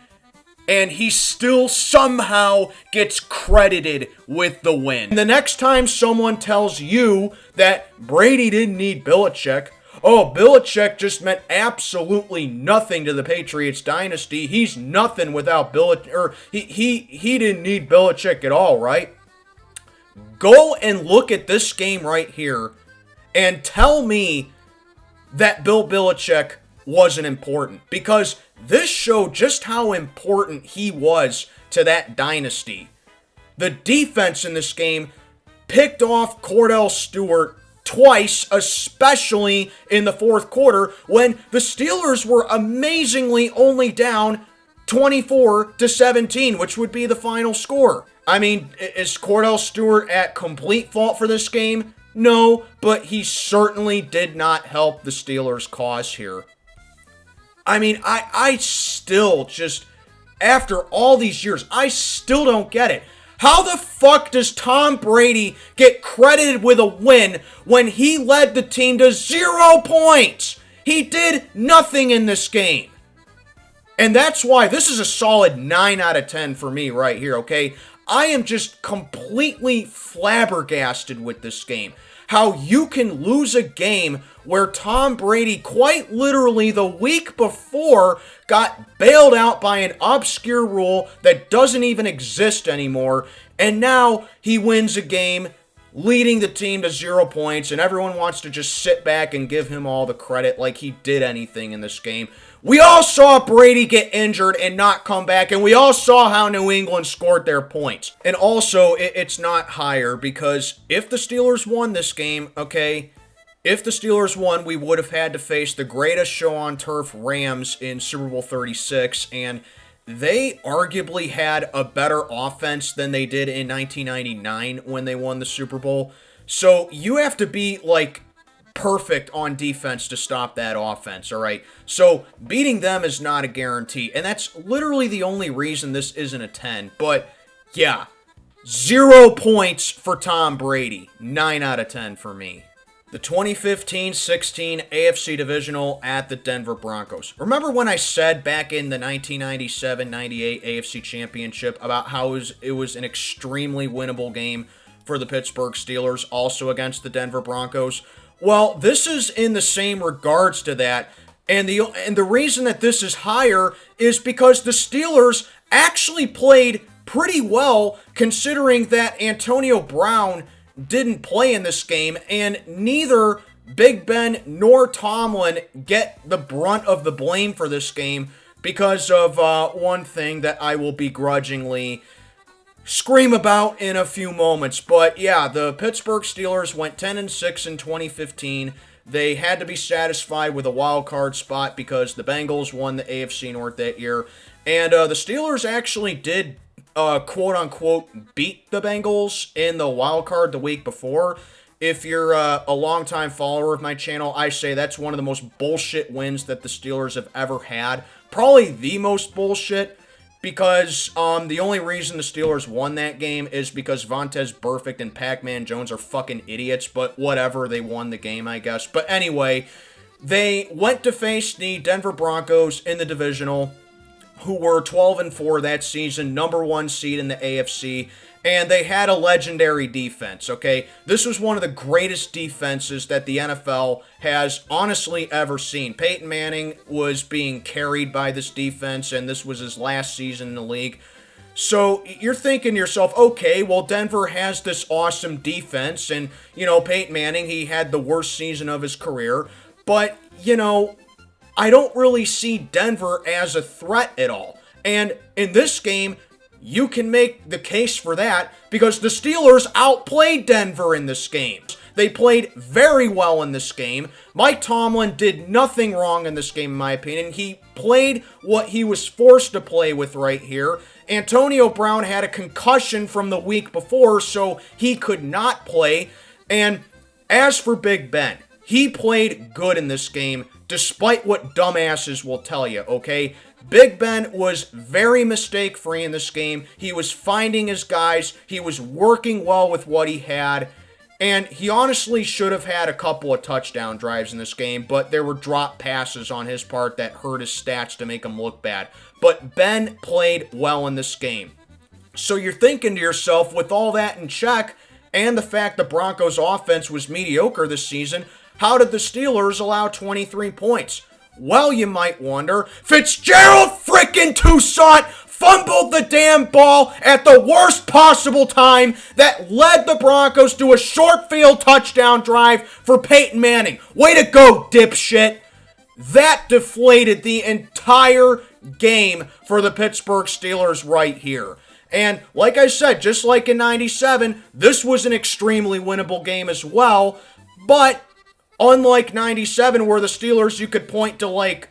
and he still somehow gets credited with the win. The next time someone tells you that Brady didn't need Belichick, oh, Belichick just meant absolutely nothing to the Patriots dynasty. He's nothing without Belichick, or he didn't need Belichick at all, right? Go and look at this game right here and tell me that Bill Belichick wasn't important, because this showed just how important he was to that dynasty. The defense in this game picked off Cordell Stewart twice, especially in the fourth quarter when the Steelers were amazingly only down 24-17, which would be the final score. I mean, is Cordell Stewart at complete fault for this game? No, but he certainly did not help the Steelers' cause here. I mean, I still just, after all these years, I still don't get it. How the fuck does Tom Brady get credited with a win when he led the team to 0 points? He did nothing in this game. And that's why this is a solid 9 out of 10 for me right here, okay? I am just completely flabbergasted with this game. How you can lose a game where Tom Brady, quite literally the week before, got bailed out by an obscure rule that doesn't even exist anymore, and now he wins a game leading the team to 0 points, and everyone wants to just sit back and give him all the credit like he did anything in this game. We all saw Brady get injured and not come back, and we all saw how New England scored their points. And also, it's not higher, because if the Steelers won this game, okay, if the Steelers won, we would have had to face the greatest show on turf Rams in Super Bowl 36, and they arguably had a better offense than they did in 1999 when they won the Super Bowl. So you have to be, like, perfect on defense to stop that offense, all right? So beating them is not a guarantee, and that's literally the only reason this isn't a 10. But, yeah, 0 points for Tom Brady. 9 out of 10 for me. The 2015-16 AFC Divisional at the Denver Broncos. Remember when I said back in the 1997-98 AFC Championship about how it was an extremely winnable game for the Pittsburgh Steelers, also against the Denver Broncos? Well, this is in the same regards to that, and the reason that this is higher is because the Steelers actually played pretty well, considering that Antonio Brown didn't play in this game, and neither Big Ben nor Tomlin get the brunt of the blame for this game because of one thing that I will begrudgingly scream about in a few moments. But yeah, the Pittsburgh Steelers went 10-6 in 2015. They had to be satisfied with a wild card spot because the Bengals won the AFC North that year. And the Steelers actually did, quote-unquote, beat the Bengals in the wild card the week before. if you're a longtime follower of my channel, I say that's one of the most bullshit wins that the Steelers have ever had. Probably the most bullshit, because the only reason the Steelers won that game is because Vontaze Burfict and Pac-Man Jones are fucking idiots, but whatever, they won the game, I guess. But anyway, they went to face the Denver Broncos in the Divisional, who were 12-4 that season, #1 seed in the AFC, and they had a legendary defense, okay? This was one of the greatest defenses that the NFL has honestly ever seen. Peyton Manning was being carried by this defense, and this was his last season in the league. So you're thinking to yourself, okay, well, Denver has this awesome defense, and, you know, Peyton Manning, he had the worst season of his career, but, you know, I don't really see Denver as a threat at all. And in this game, you can make the case for that because the Steelers outplayed Denver in this game. They played very well in this game. Mike Tomlin did nothing wrong in this game, in my opinion. He played what he was forced to play with right here. Antonio Brown had a concussion from the week before, so he could not play. And as for Big Ben, he played good in this game, despite what dumbasses will tell you, okay? Big Ben was very mistake-free in this game. He was finding his guys. He was working well with what he had. And he honestly should have had a couple of touchdown drives in this game, but there were drop passes on his part that hurt his stats to make him look bad. But Ben played well in this game. So you're thinking to yourself, with all that in check, and the fact the Broncos' offense was mediocre this season, how did the Steelers allow 23 points? Well, you might wonder, Fitzgerald frickin' Toussaint fumbled the damn ball at the worst possible time that led the Broncos to a short field touchdown drive for Peyton Manning. Way to go, dipshit. That deflated the entire game for the Pittsburgh Steelers right here. And like I said, just like in 97, this was an extremely winnable game as well, but unlike 97, where the Steelers, you could point to like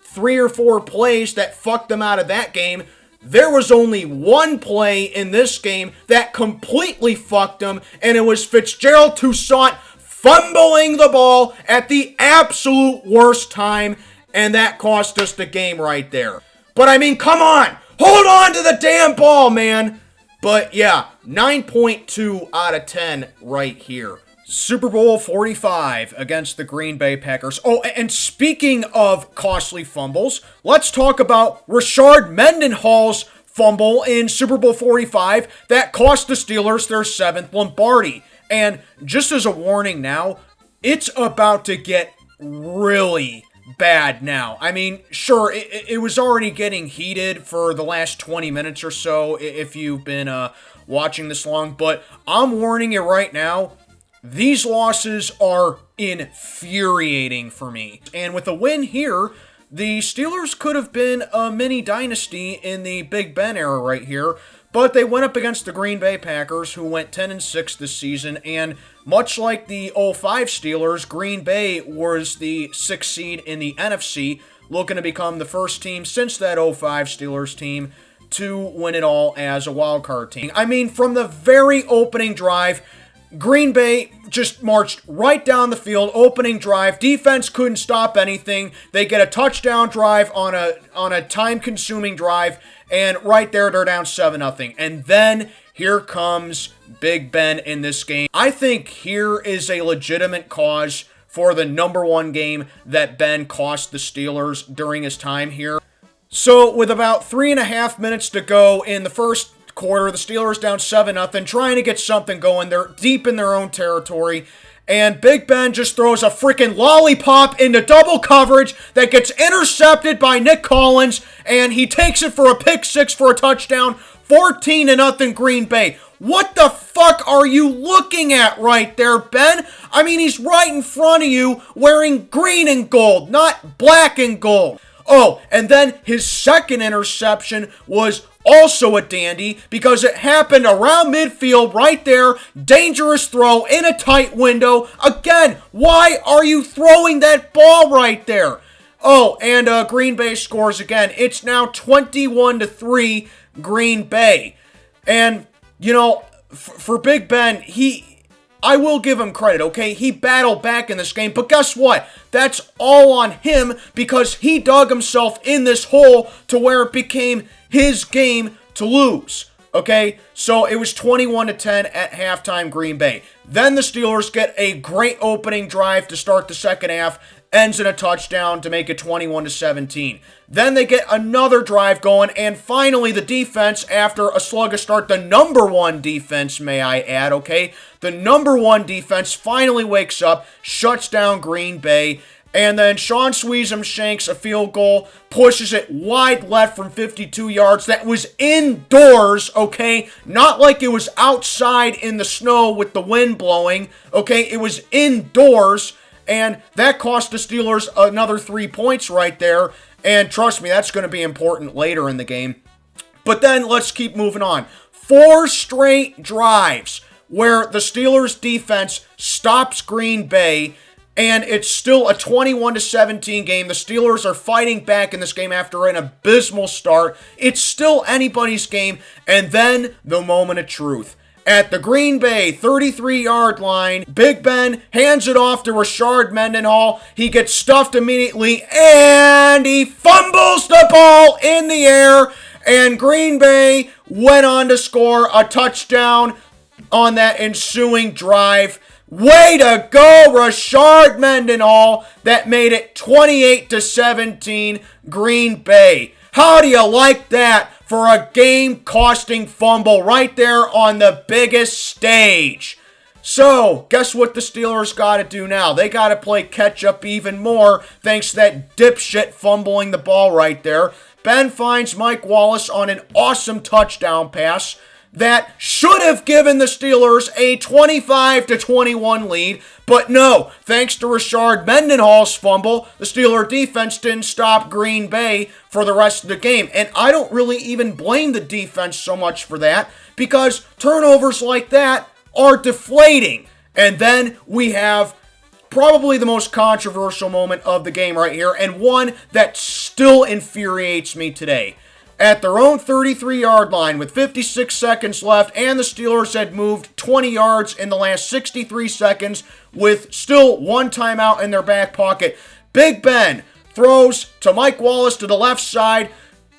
3 or 4 plays that fucked them out of that game, there was only one play in this game that completely fucked them, and it was Fitzgerald Toussaint fumbling the ball at the absolute worst time, and that cost us the game right there. But I mean, come on! Hold on to the damn ball, man! But yeah, 9.2 out of 10 right here. Super Bowl 45 against the Green Bay Packers. Oh, and speaking of costly fumbles, let's talk about Rashard Mendenhall's fumble in Super Bowl 45 that cost the Steelers their 7th Lombardi. And just as a warning now, it's about to get really bad now. I mean, sure, it was already getting heated for the last 20 minutes or so if you've been watching this long, but I'm warning you right now, these losses are infuriating for me. And with a win here, the Steelers could have been a mini dynasty in the Big Ben era right here, but they went up against the Green Bay Packers, who went 10-6 this season, and much like the 05 Steelers, Green Bay was the 6th seed in the NFC, looking to become the first team since that 05 Steelers team to win it all as a wild card team. I mean, from the very opening drive, Green Bay just marched right down the field, opening drive. Defense couldn't stop anything. They get a touchdown drive on a time-consuming drive, and right there they're down 7-0. And then here comes Big Ben in this game. I think here is a legitimate cause for the #1 game that Ben cost the Steelers during his time here. So with about 3.5 minutes to go in the first quarter, the Steelers down 7-0, trying to get something going. They're deep in their own territory, and Big Ben just throws a freaking lollipop into double coverage that gets intercepted by Nick Collins, and he takes it for a pick six for a touchdown. 14-0 Green Bay. What the fuck are you looking at right there, Ben? I mean, he's right in front of you wearing green and gold, not black and gold. Oh, and then his second interception was also a dandy because it happened around midfield right there. Dangerous throw in a tight window. Again, why are you throwing that ball right there? Oh, and Green Bay scores again. It's now 21-3 Green Bay. And, you know, for Big Ben, I will give him credit, okay? He battled back in this game, but guess what? That's all on him because he dug himself in this hole to where it became his game to lose. Okay, so it was 21-10 at halftime, Green Bay. Then the Steelers get a great opening drive to start the second half, ends in a touchdown to make it 21-17. Then they get another drive going, and finally the defense, after a sluggish start, the number one defense, may I add, okay? The number one defense finally wakes up, shuts down Green Bay, and then Sean Sweezum shanks a field goal, pushes it wide left from 52 yards. That was indoors, okay? Not like it was outside in the snow with the wind blowing, okay? It was indoors, and that cost the Steelers another 3 points right there. And trust me, that's going to be important later in the game. But then let's keep moving on. 4 straight drives where the Steelers defense stops Green Bay, and it's still a 21-17 game. The Steelers are fighting back in this game after an abysmal start. It's still anybody's game. And then the moment of truth. At the Green Bay 33-yard line, Big Ben hands it off to Rashard Mendenhall. He gets stuffed immediately, and he fumbles the ball in the air. And Green Bay went on to score a touchdown on that ensuing drive. Way to go, Rashard Mendenhall. That made it 28-17 Green Bay. How do you like that for a game-costing fumble right there on the biggest stage? So, guess what the Steelers got to do now? They got to play catch-up even more thanks to that dipshit fumbling the ball right there. Ben finds Mike Wallace on an awesome touchdown pass that should have given the Steelers a 25-21 lead, but no, thanks to Rashard Mendenhall's fumble, the Steeler defense didn't stop Green Bay for the rest of the game. And I don't really even blame the defense so much for that, because turnovers like that are deflating. And then we have probably the most controversial moment of the game right here, and one that still infuriates me today. At their own 33-yard line with 56 seconds left, and the Steelers had moved 20 yards in the last 63 seconds with still one timeout in their back pocket. Big Ben throws to Mike Wallace to the left side.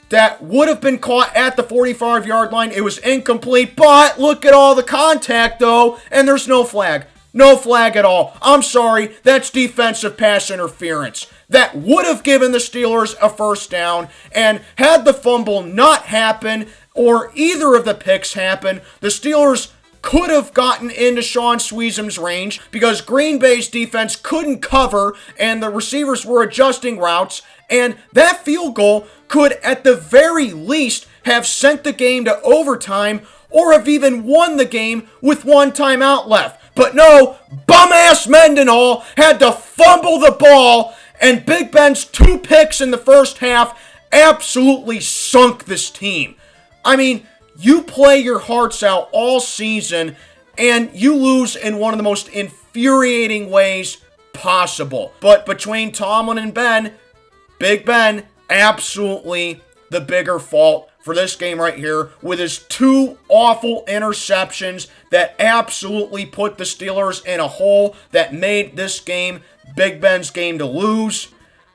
That would have been caught at the 45-yard line. It was incomplete, but look at all the contact, though, and there's no flag. No flag at all. I'm sorry, that's defensive pass interference. That would have given the Steelers a first down, and had the fumble not happen, or either of the picks happen, the Steelers could have gotten into Sean Sweezum's range because Green Bay's defense couldn't cover, and the receivers were adjusting routes, and that field goal could, at the very least, have sent the game to overtime, or have even won the game with one timeout left. But no, bum-ass Mendenhall had to fumble the ball, and Big Ben's 2 picks in the first half absolutely sunk this team. I mean, you play your hearts out all season, and you lose in one of the most infuriating ways possible. But between Tomlin and Ben, Big Ben, absolutely the bigger fault for this game right here, with his 2 awful interceptions that absolutely put the Steelers in a hole that made this game Big Ben's game to lose.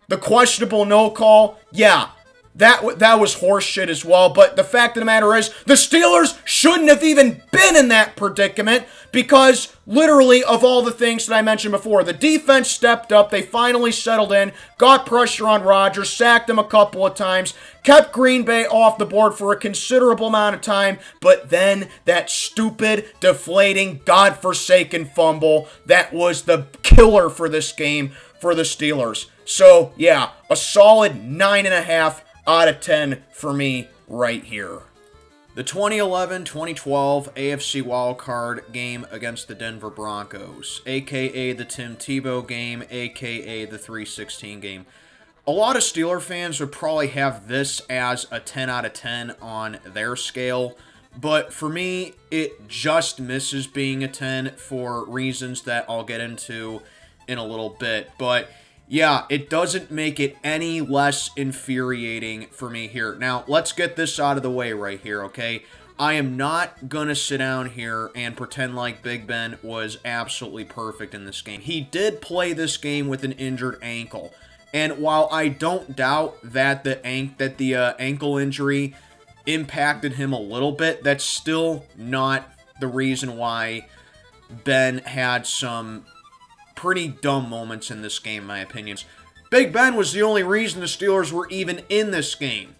The questionable no call, yeah, that was horseshit as well, but the fact of the matter is, the Steelers shouldn't have even been in that predicament, because literally of all the things that I mentioned before, the defense stepped up, they finally settled in, got pressure on Rodgers, sacked him a couple of times, kept Green Bay off the board for a considerable amount of time, but then that stupid, deflating, godforsaken fumble, that was the killer for this game for the Steelers. So, yeah, a solid 9.5 out of 10 for me right here. The 2011-2012 AFC Wild Card game against the Denver Broncos, a.k.a. the Tim Tebow game, a.k.a. the 3-16 game. A lot of Steeler fans would probably have this as a 10 out of 10 on their scale, but for me, it just misses being a 10 for reasons that I'll get into in a little bit. But yeah, it doesn't make it any less infuriating for me here. Now, let's get this out of the way right here, okay? I am not going to sit down here and pretend like Big Ben was absolutely perfect in this game. He did play this game with an injured ankle. And while I don't doubt that the ankle injury impacted him a little bit, that's still not the reason why Ben had some pretty dumb moments in this game, in my opinions. Big Ben was the only reason the Steelers were even in this game.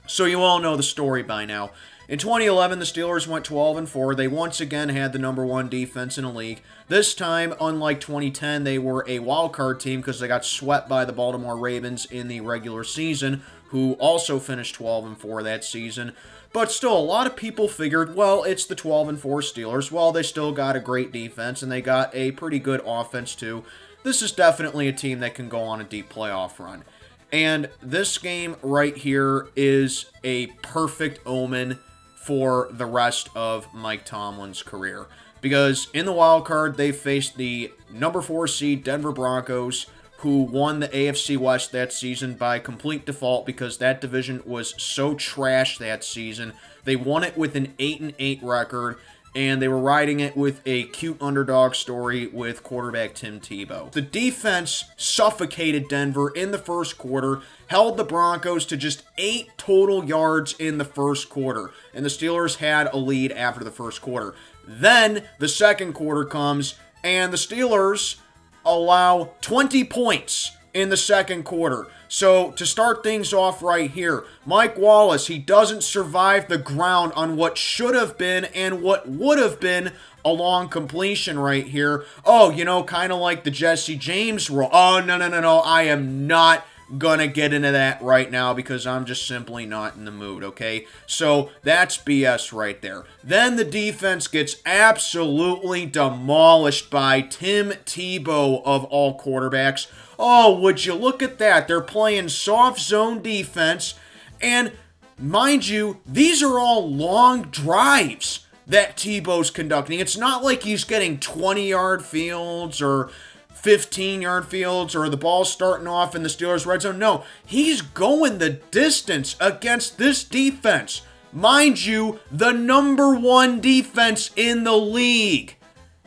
So you all know the story by now. In 2011, the Steelers went 12-4. They once again had the #1 defense in the league. This time, unlike 2010, they were a wild card team because they got swept by the Baltimore Ravens in the regular season, who also finished 12-4 that season. But still, a lot of people figured, well, it's the 12-4 Steelers. Well, they still got a great defense, and they got a pretty good offense, too. This is definitely a team that can go on a deep playoff run. And this game right here is a perfect omen for the rest of Mike Tomlin's career. Because in the wild card, they faced the #4 seed Denver Broncos, who won the AFC West that season by complete default because that division was so trash that season. They won it with an 8-8 record, and they were riding it with a cute underdog story with quarterback Tim Tebow. The defense suffocated Denver in the first quarter, held the Broncos to just 8 total yards in the first quarter, and the Steelers had a lead after the first quarter. Then the second quarter comes, and the Steelers allow 20 points in the second quarter. So to start things off right here, Mike Wallace, he doesn't survive the ground on what should have been and what would have been a long completion right here. Oh, you know, kind of like the Jesse James rule. Oh, no, I am not gonna get into that right now because I'm just simply not in the mood, okay? So that's BS right there. Then the defense gets absolutely demolished by Tim Tebow of all quarterbacks. Oh, would you look at that? They're playing soft zone defense, and mind you, these are all long drives that Tebow's conducting. It's not like he's getting 20-yard fields or 15-yard fields or the ball starting off in the Steelers' red zone. No, he's going the distance against this defense. Mind you, the #1 defense in the league.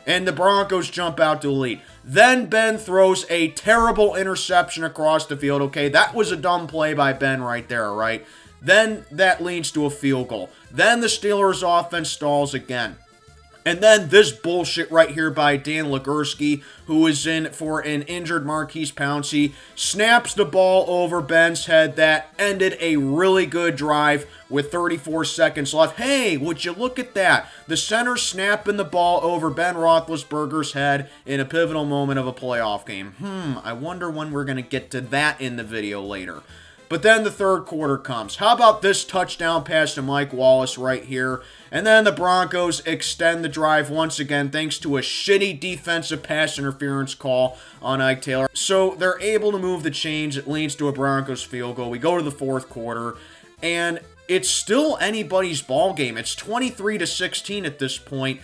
And the Broncos jump out to the lead. Then Ben throws a terrible interception across the field. Okay, that was a dumb play by Ben right there, right? Then that leads to a field goal. Then the Steelers' offense stalls again. And then this bullshit right here by Dan Legursky, who is in for an injured Marquise Pouncey, snaps the ball over Ben's head. That ended a really good drive with 34 seconds left. Hey, would you look at that? The center snapping the ball over Ben Roethlisberger's head in a pivotal moment of a playoff game. I wonder when we're going to get to that in the video later. But then the third quarter comes. How about this touchdown pass to Mike Wallace right here? And then the Broncos extend the drive once again thanks to a shitty defensive pass interference call on Ike Taylor. So they're able to move the chains. It leads to a Broncos field goal. We go to the fourth quarter, and it's still anybody's ball game. It's 23-16 at this point.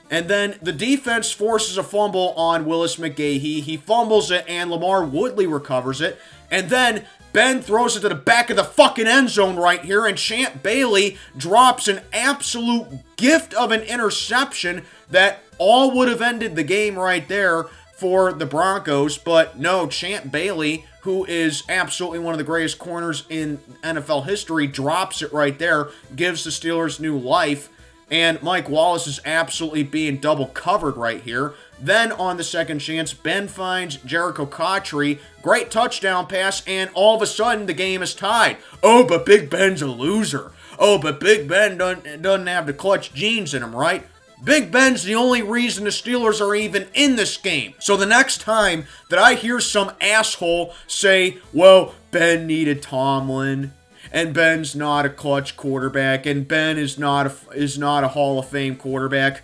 And then the defense forces a fumble on Willis McGahee. He fumbles it, and Lamar Woodley recovers it. And then Ben throws it to the back of the fucking end zone right here, and Champ Bailey drops an absolute gift of an interception that all would have ended the game right there for the Broncos. But no, Champ Bailey, who is absolutely one of the greatest corners in NFL history, drops it right there, gives the Steelers new life. And Mike Wallace is absolutely being double covered right here. Then on the second chance, Ben finds Jericho Cotchery. Great touchdown pass, and all of a sudden the game is tied. Oh, but Big Ben's a loser. Oh, but Big Ben doesn't have the clutch genes in him, right? Big Ben's the only reason the Steelers are even in this game. So the next time that I hear some asshole say, well, Ben needed Tomlin, and Ben's not a clutch quarterback, and Ben is not a Hall of Fame quarterback.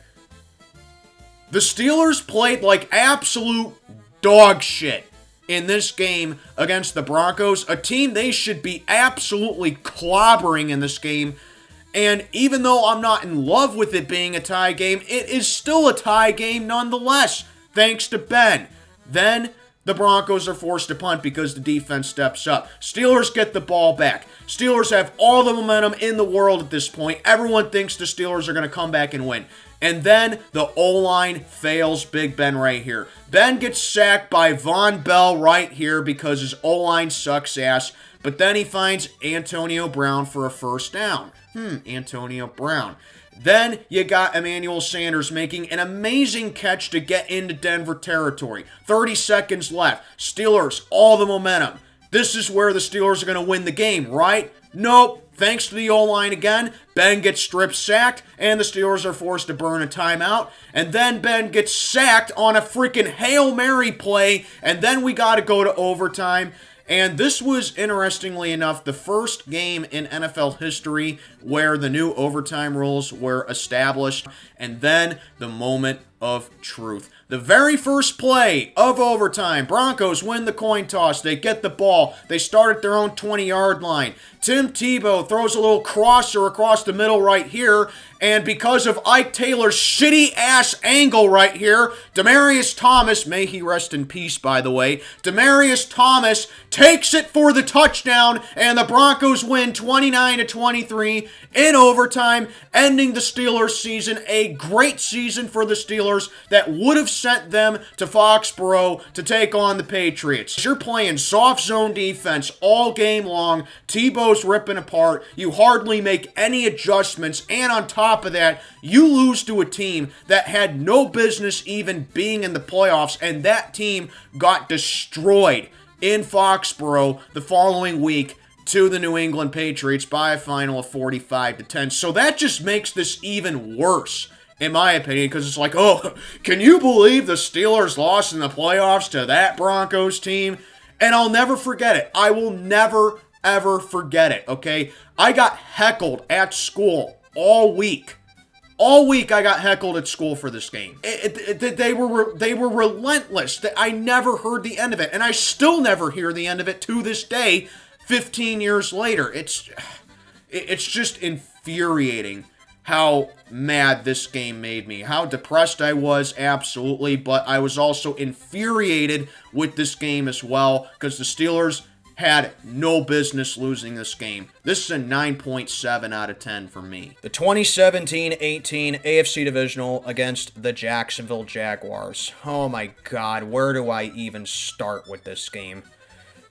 The Steelers played like absolute dog shit in this game against the Broncos, a team they should be absolutely clobbering in this game. And even though I'm not in love with it being a tie game, it is still a tie game nonetheless, thanks to Ben. Then the Broncos are forced to punt because the defense steps up. Steelers get the ball back. Steelers have all the momentum in the world at this point. Everyone thinks the Steelers are going to come back and win. And then the O-line fails Big Ben right here. Ben gets sacked by Von Bell right here because his O-line sucks ass. But then he finds Antonio Brown for a first down. Antonio Brown. Then you got Emmanuel Sanders making an amazing catch to get into Denver territory. 30 seconds left. Steelers, all the momentum. This is where the Steelers are going to win the game, right? Nope. Thanks to the O-line again, Ben gets strip sacked, and the Steelers are forced to burn a timeout. And then Ben gets sacked on a freaking Hail Mary play, and then we got to go to overtime. And this was, interestingly enough, the first game in NFL history where the new overtime rules were established. And then the moment of truth. The very first play of overtime, Broncos win the coin toss. They get the ball. They start at their own 20-yard line. Tim Tebow throws a little crosser across the middle right here. And because of Ike Taylor's shitty-ass angle right here, Demaryius Thomas, may he rest in peace, by the way, Demaryius Thomas takes it for the touchdown, and the Broncos win 29-23 in overtime, ending the Steelers season. A great season for the Steelers that would have sent them to Foxborough to take on the Patriots. You're playing soft zone defense all game long. Tebow's ripping apart. You hardly make any adjustments, and on top of that, you lose to a team that had no business even being in the playoffs, and that team got destroyed in Foxborough the following week to the New England Patriots by a final of 45-10. So that just makes this even worse, in my opinion, because it's like, oh, can you believe the Steelers lost in the playoffs to that Broncos team? And I'll never forget it. I will never, ever forget it, okay? I got heckled at school all week. All week I got heckled at school for this game. They were relentless. I never heard the end of it, and I still never hear the end of it to this day, 15 years later. It's just infuriating how mad this game made me. How depressed I was, absolutely, but I was also infuriated with this game as well, because the Steelers had no business losing this game. This is a 9.7 out of 10 for me. The 2017-18 AFC Divisional against the Jacksonville Jaguars. Oh my God, where do I even start with this game?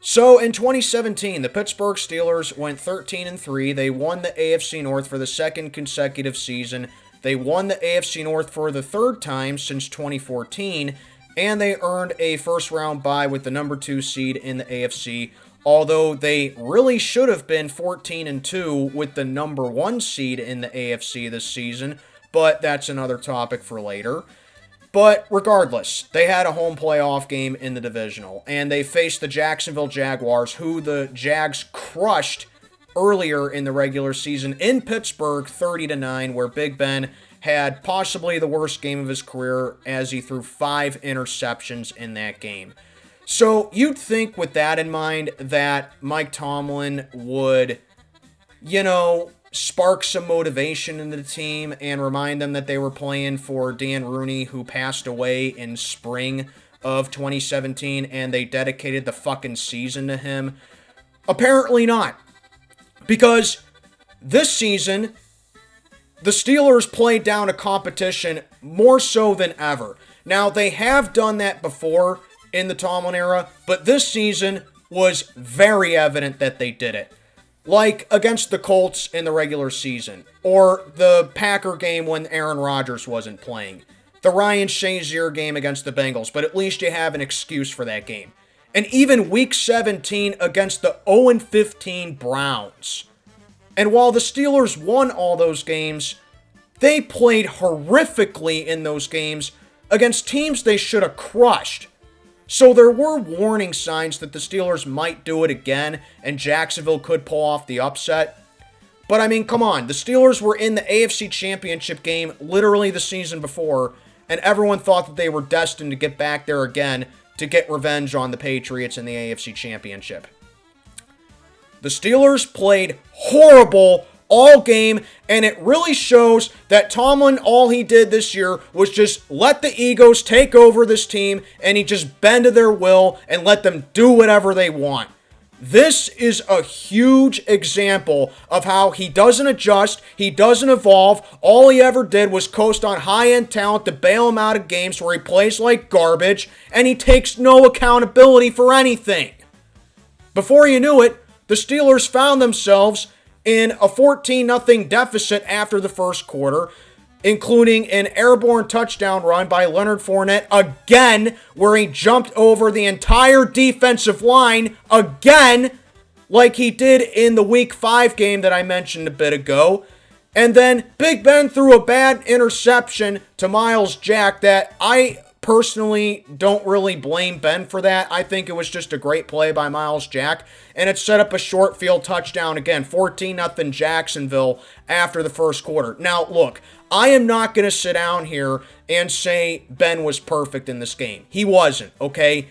So in 2017, the Pittsburgh Steelers went 13-3. They won the AFC North for the second consecutive season. They won the AFC North for the third time since 2014, and they earned a first-round bye with the number 2 seed in the AFC, although they really should have been 14-2 with the number 1 seed in the AFC this season, but that's another topic for later. But regardless, they had a home playoff game in the divisional, and they faced the Jacksonville Jaguars, who the Jags crushed earlier in the regular season in Pittsburgh 30-9, where Big Ben had possibly the worst game of his career as he threw 5 interceptions in that game. So you'd think with that in mind that Mike Tomlin would, spark some motivation in the team and remind them that they were playing for Dan Rooney, who passed away in spring of 2017, and they dedicated the fucking season to him. Apparently not. Because this season, the Steelers played down a competition more so than ever. Now, they have done that before in the Tomlin era, but this season was very evident that they did it. Like against the Colts in the regular season, or the Packer game when Aaron Rodgers wasn't playing, the Ryan Shazier game against the Bengals, but at least you have an excuse for that game. And even Week 17 against the 0-15 Browns. And while the Steelers won all those games, they played horrifically in those games against teams they should have crushed. So there were warning signs that the Steelers might do it again and Jacksonville could pull off the upset. But I mean, come on, the Steelers were in the AFC Championship game literally the season before, and everyone thought that they were destined to get back there again to get revenge on the Patriots in the AFC Championship. The Steelers played horrible all game, and it really shows that Tomlin, all he did this year was just let the egos take over this team, and he just bend to their will and let them do whatever they want. This is a huge example of how he doesn't adjust, he doesn't evolve. All he ever did was coast on high-end talent to bail him out of games where he plays like garbage, and he takes no accountability for anything. Before you knew it, the Steelers found themselves in a 14-0 deficit after the first quarter, including an airborne touchdown run by Leonard Fournette again, where he jumped over the entire defensive line again, like he did in the Week 5 game that I mentioned a bit ago. And then Big Ben threw a bad interception to Myles Jack that I personally don't really blame Ben for that. I think it was just a great play by Myles Jack, and it set up a short field touchdown again, 14-0 Jacksonville after the first quarter. Now, look, I am not going to sit down here and say Ben was perfect in this game. He wasn't, okay?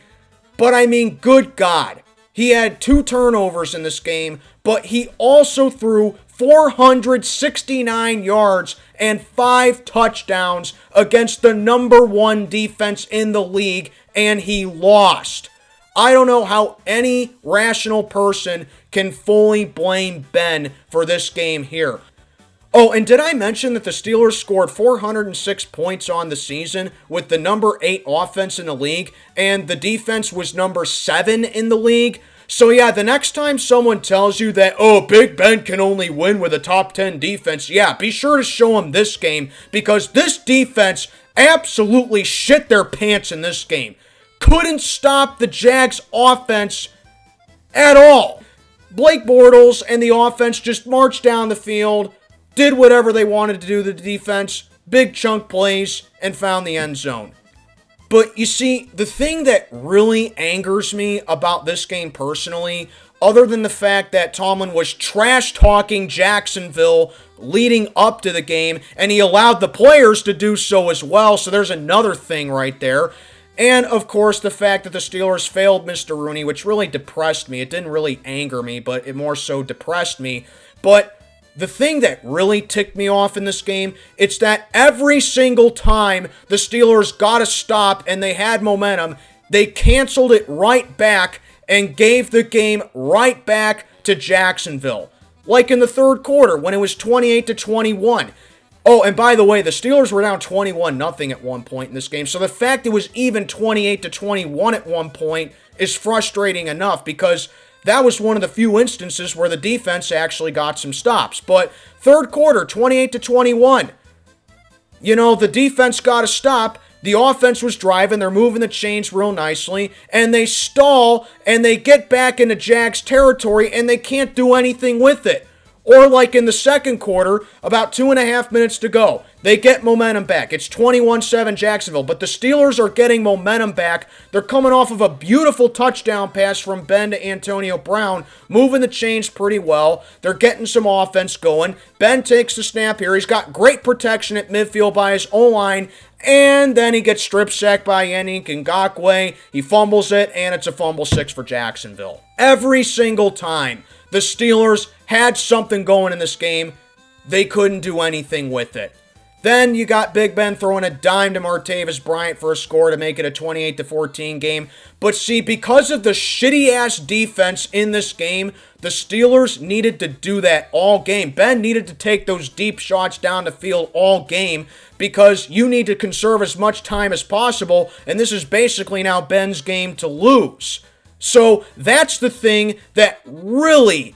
But I mean, good God. He had 2 turnovers in this game, but he also threw 469 yards and 5 touchdowns against the number 1 defense in the league, and he lost. I don't know how any rational person can fully blame Ben for this game here. Oh, and did I mention that the Steelers scored 406 points on the season with the number 8 offense in the league, and the defense was number 7 in the league? So yeah, the next time someone tells you that, oh, Big Ben can only win with a top 10 defense, yeah, be sure to show him this game, because this defense absolutely shit their pants in this game. Couldn't stop the Jags offense at all. Blake Bortles and the offense just marched down the field, did whatever they wanted to do to the defense, big chunk plays, and found the end zone. But you see, the thing that really angers me about this game personally, other than the fact that Tomlin was trash-talking Jacksonville leading up to the game, and he allowed the players to do so as well, so there's another thing right there. And, of course, the fact that the Steelers failed Mr. Rooney, which really depressed me. It didn't really anger me, but it more so depressed me. But the thing that really ticked me off in this game, it's that every single time the Steelers got a stop and they had momentum, they canceled it right back and gave the game right back to Jacksonville. Like in the third quarter when it was 28-21. Oh, and by the way, the Steelers were down 21-0 at one point in this game, so the fact it was even 28-21 at one point is frustrating enough, because that was one of the few instances where the defense actually got some stops. But third quarter, 28-21. You know, the defense got a stop. The offense was driving. They're moving the chains real nicely. And they stall, and they get back into Jags territory, and they can't do anything with it. Or like in the second quarter, about 2.5 minutes to go, they get momentum back. It's 21-7 Jacksonville, but the Steelers are getting momentum back. They're coming off of a beautiful touchdown pass from Ben to Antonio Brown, moving the chains pretty well. They're getting some offense going. Ben takes the snap here. He's got great protection at midfield by his O-line, and then he gets strip sacked by Yannick Ngakoue. He fumbles it, and it's a fumble 6 for Jacksonville. Every single time the Steelers had something going in this game, they couldn't do anything with it. Then you got Big Ben throwing a dime to Martavis Bryant for a score to make it a 28-14 game. But see, because of the shitty-ass defense in this game, the Steelers needed to do that all game. Ben needed to take those deep shots down the field all game, because you need to conserve as much time as possible, and this is basically now Ben's game to lose. So that's the thing that really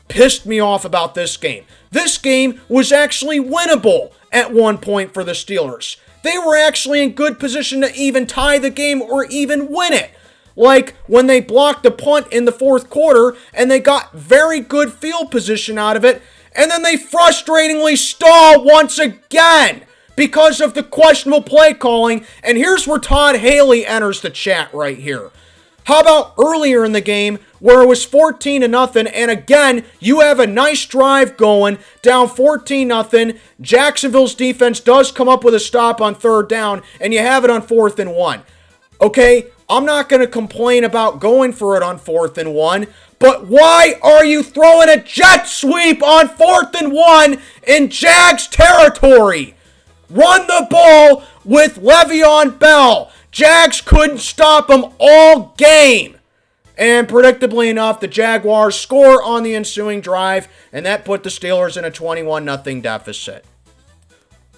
pissed me off about this game. This game was actually winnable at one point for the Steelers. They were actually in good position to even tie the game or even win it. Like when they blocked the punt in the fourth quarter and they got very good field position out of it, and then they frustratingly stall once again because of the questionable play calling. And here's where Todd Haley enters the chat right here. How about earlier in the game where it was 14-0, and again, you have a nice drive going, down 14-0. Jacksonville's defense does come up with a stop on third down, and you have it on 4th and 1. Okay, I'm not going to complain about going for it on 4th and 1, but why are you throwing a jet sweep on 4th and 1 in Jags territory? Run the ball with Le'Veon Bell. Jags couldn't stop him all game. And predictably enough, the Jaguars score on the ensuing drive, and that put the Steelers in a 21-0 deficit.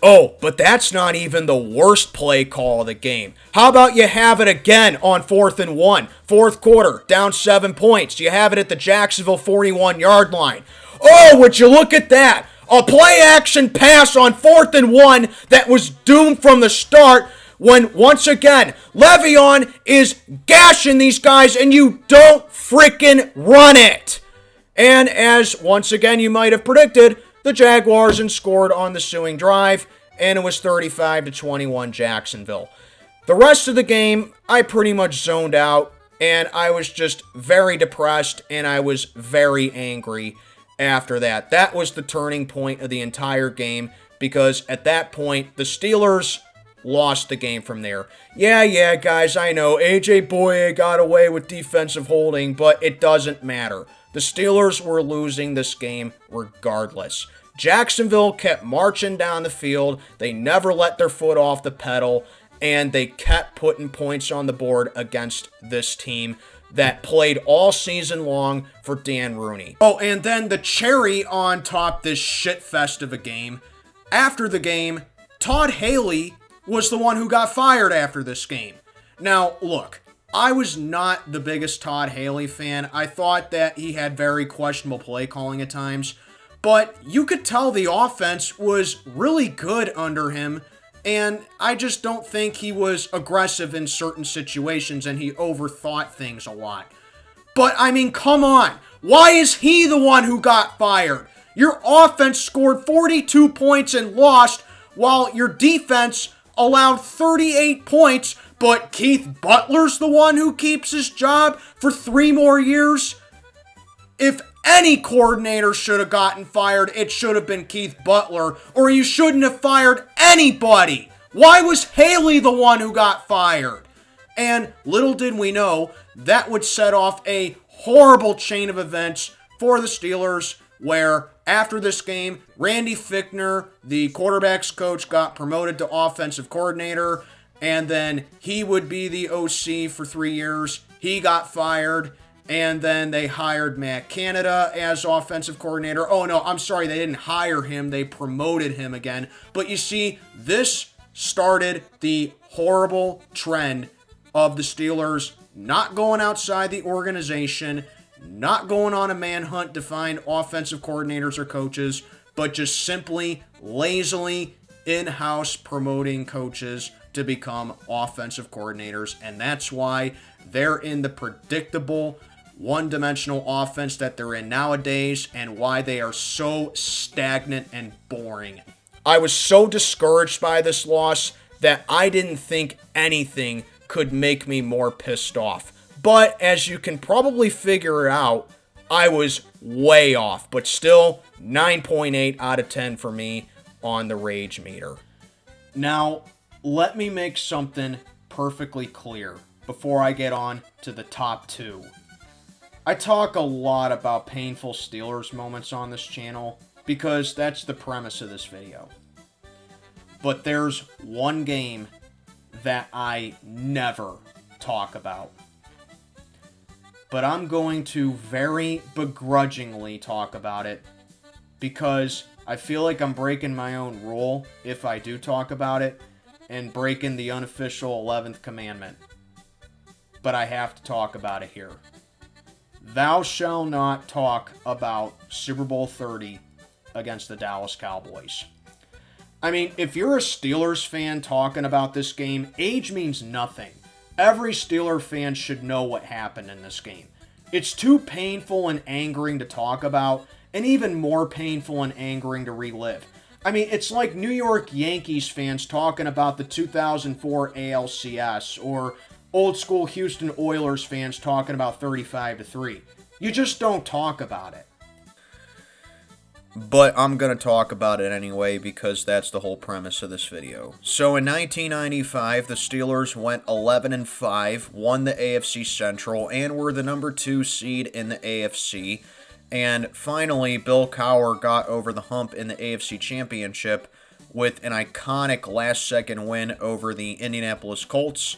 Oh, but that's not even the worst play call of the game. How about you have it again on 4th and 1, 4th quarter, down 7 points. You have it at the Jacksonville 41-yard line. Oh, would you look at that? A play-action pass on 4th and 1 that was doomed from the start when, once again, Le'Veon is gashing these guys and you don't freaking run it. And as, once again, you might have predicted, the Jaguars scored on the ensuing drive, and it was 35-21 Jacksonville. The rest of the game, I pretty much zoned out, and I was just very depressed, and I was very angry after that. That was the turning point of the entire game, because at that point, the Steelers lost the game from there. Yeah, guys, I know, A.J. Boye got away with defensive holding, but it doesn't matter. The Steelers were losing this game regardless. Jacksonville kept marching down the field. They never let their foot off the pedal, and they kept putting points on the board against this team that played all season long for Dan Rooney. Oh, and then the cherry on top this shitfest of a game. After the game, Todd Haley was the one who got fired after this game. Now, look, I was not the biggest Todd Haley fan. I thought that he had very questionable play calling at times, but you could tell the offense was really good under him, and I just don't think he was aggressive in certain situations and he overthought things a lot. But, I mean, come on. Why is he the one who got fired? Your offense scored 42 points and lost, while your defense allowed 38 points, but Keith Butler's the one who keeps his job for 3 more years? If any coordinator should have gotten fired, it should have been Keith Butler, or you shouldn't have fired anybody. Why was Haley the one who got fired? And little did we know, that would set off a horrible chain of events for the Steelers, where after this game, Randy Fichtner, the quarterback's coach, got promoted to offensive coordinator, and then he would be the OC for 3 years. He got fired, and then they hired Matt Canada as offensive coordinator. Oh, no, I'm sorry, they didn't hire him. They promoted him again. But you see, this started the horrible trend of the Steelers not going outside the organization, not going on a manhunt to find offensive coordinators or coaches, but just simply lazily in-house promoting coaches to become offensive coordinators. And that's why they're in the predictable one-dimensional offense that they're in nowadays, and why they are so stagnant and boring. I was so discouraged by this loss that I didn't think anything could make me more pissed off. But as you can probably figure out, I was way off. But still, 9.8 out of 10 for me on the rage meter. Now, let me make something perfectly clear before I get on to the top 2. I talk a lot about painful Steelers moments on this channel because that's the premise of this video. But there's one game that I never talk about. But I'm going to very begrudgingly talk about it because I feel like I'm breaking my own rule if I do talk about it and breaking the unofficial 11th commandment. But I have to talk about it here. Thou shalt not talk about Super Bowl 30 against the Dallas Cowboys. I mean, if you're a Steelers fan talking about this game, age means nothing. Every Steeler fan should know what happened in this game. It's too painful and angering to talk about, and even more painful and angering to relive. I mean, it's like New York Yankees fans talking about the 2004 ALCS, or old school Houston Oilers fans talking about 35-3. You just don't talk about it. but I'm going to talk about it anyway because that's the whole premise of this video. So in 1995, the Steelers went 11-5, won the AFC Central, and were the number 2 seed in the AFC. And finally, Bill Cowher got over the hump in the AFC Championship with an iconic last-second win over the Indianapolis Colts.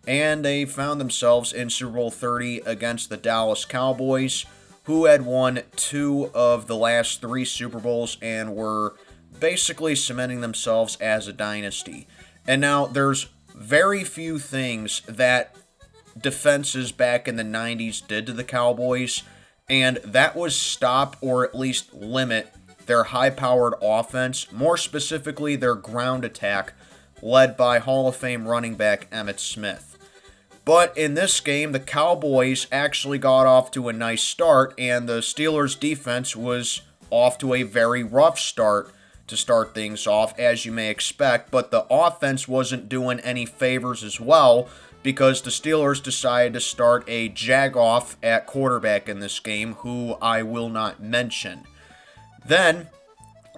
And they found themselves in Super Bowl 30 against the Dallas Cowboys, who had won 2 of the last 3 Super Bowls and were basically cementing themselves as a dynasty. And now there's very few things that defenses back in the 90s did to the Cowboys, and that was stop or at least limit their high-powered offense, more specifically their ground attack, led by Hall of Fame running back Emmitt Smith. But in this game, the Cowboys actually got off to a nice start, and the Steelers' defense was off to a very rough start to start things off, as you may expect. But the offense wasn't doing any favors as well, because the Steelers decided to start a jag-off at quarterback in this game, who I will not mention. Then,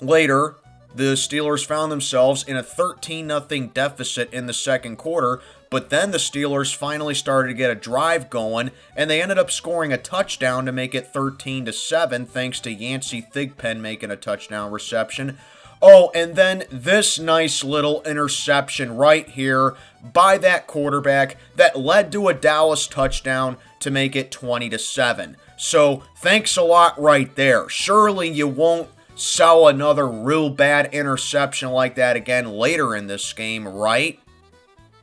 later, the Steelers found themselves in a 13-0 deficit in the second quarter, but then the Steelers finally started to get a drive going, and they ended up scoring a touchdown to make it 13-7, thanks to Yancey Thigpen making a touchdown reception. Oh, and then this nice little interception right here by that quarterback that led to a Dallas touchdown to make it 20-7. So, thanks a lot right there. Surely you won't sell another real bad interception like that again later in this game, right?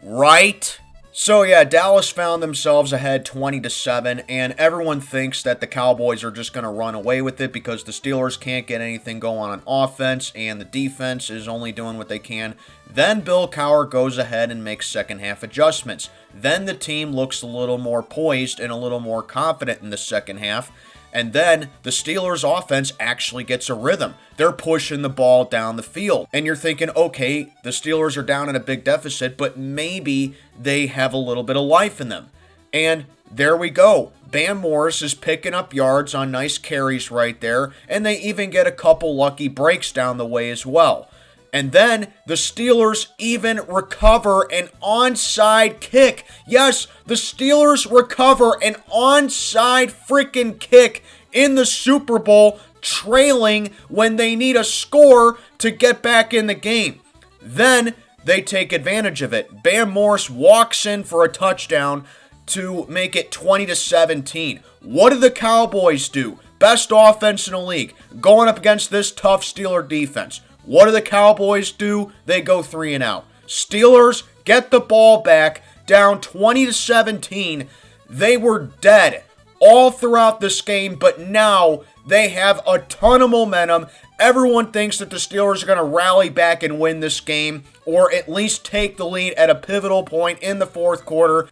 Right? So yeah, Dallas found themselves ahead 20-7, and everyone thinks that the Cowboys are just going to run away with it because the Steelers can't get anything going on offense, and the defense is only doing what they can. Then Bill Cowher goes ahead and makes second half adjustments. Then the team looks a little more poised and a little more confident in the second half. And then the Steelers' offense actually gets a rhythm. They're pushing the ball down the field. And you're thinking, okay, the Steelers are down in a big deficit, but maybe they have a little bit of life in them. And there we go. Bam Morris is picking up yards on nice carries right there, and they even get a couple lucky breaks down the way as well. And then the Steelers even recover an onside kick. Yes, the Steelers recover an onside freaking kick in the Super Bowl, trailing when they need a score to get back in the game. Then they take advantage of it. Bam Morris walks in for a touchdown to make it 20-17. What do the Cowboys do? Best offense in the league, going up against this tough Steeler defense. What do the Cowboys do? They go 3-and-out. Steelers get the ball back, down 20-17. They were dead all throughout this game, but now they have a ton of momentum. Everyone thinks that the Steelers are going to rally back and win this game, or at least take the lead at a pivotal point in the fourth quarter.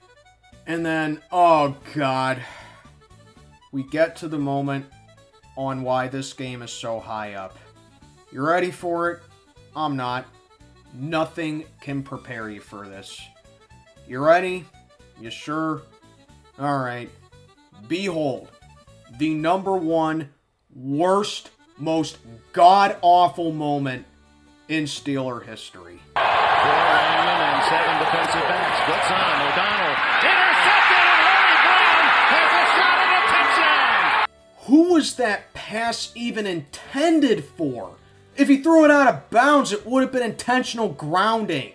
And then, oh God, we get to the moment on why this game is so high up. You ready for it? I'm not. Nothing can prepare you for this. You ready? You sure? Alright. Behold, the number 1 worst, most god-awful moment in Steeler history. 4 linemen and 7 defensive backs. Blitz on. O'Donnell. Intercepted, and Harry Brown has a shot at a touchdown! Who was that pass even intended for? If he threw it out of bounds, it would have been intentional grounding.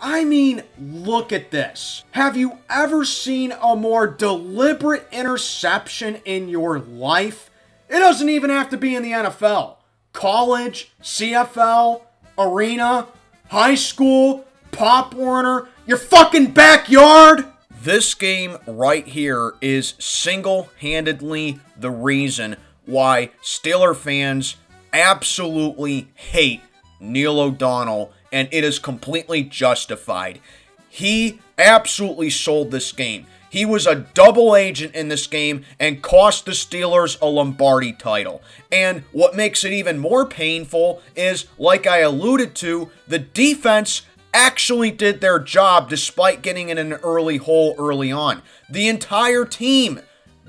I mean, look at this. Have you ever seen a more deliberate interception in your life? It doesn't even have to be in the NFL. College, CFL, arena, high school, Pop Warner, your fucking backyard. This game right here is single-handedly the reason why Steeler fans absolutely hate Neil O'Donnell, and it is completely justified. He absolutely sold this game. He was a double agent in this game and cost the Steelers a Lombardi title. And what makes it even more painful is, like I alluded to, the defense actually did their job despite getting in an early hole early on. The entire team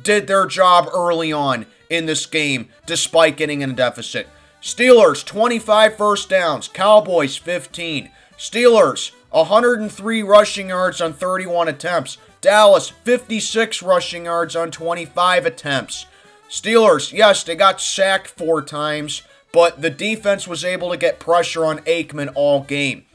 did their job early on, in this game despite getting in a deficit. Steelers, 25 first downs. Cowboys, 15. Steelers, 103 rushing yards on 31 attempts. Dallas, 56 rushing yards on 25 attempts. Steelers, yes, they got sacked 4 times, but the defense was able to get pressure on Aikman all game.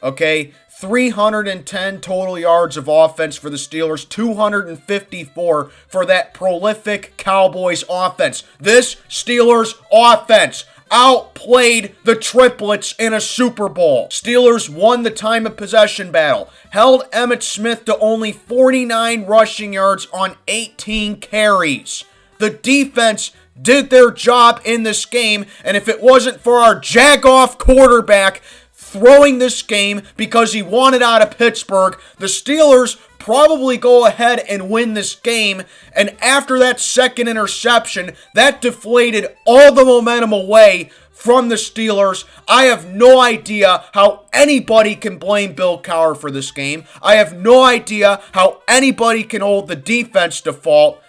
Okay, 310 total yards of offense for the Steelers, 254 for that prolific Cowboys offense. This Steelers offense outplayed the triplets in a Super Bowl. Steelers won the time of possession battle, held Emmitt Smith to only 49 rushing yards on 18 carries. The defense did their job in this game, and if it wasn't for our jagoff quarterback throwing this game because he wanted out of Pittsburgh, the Steelers probably go ahead and win this game. And after that second interception, that deflated all the momentum away from the Steelers. I have no idea how anybody can blame Bill Cowher for this game. I have no idea how anybody can hold the defense to fault.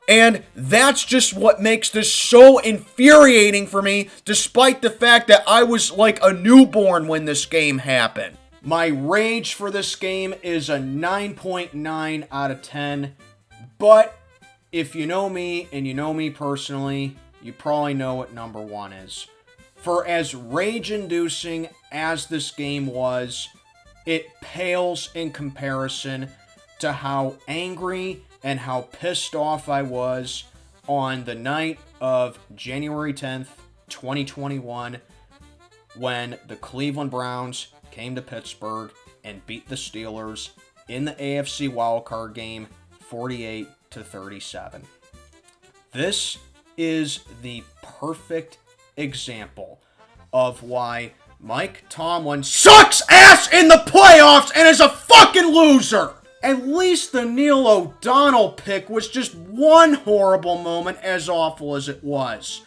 And that's just what makes this so infuriating for me, despite the fact that I was like a newborn when this game happened. My rage for this game is a 9.9 out of 10. But if you know me, and you know me personally, you probably know what number 1 is. For as rage-inducing as this game was, it pales in comparison to how angry and how pissed off I was on the night of January 10th, 2021, when the Cleveland Browns came to Pittsburgh and beat the Steelers in the AFC Wild Card game 48-37. This is the perfect example of why Mike Tomlin sucks ass in the playoffs and is a fucking loser. At least the Neil O'Donnell pick was just one horrible moment, as awful as it was.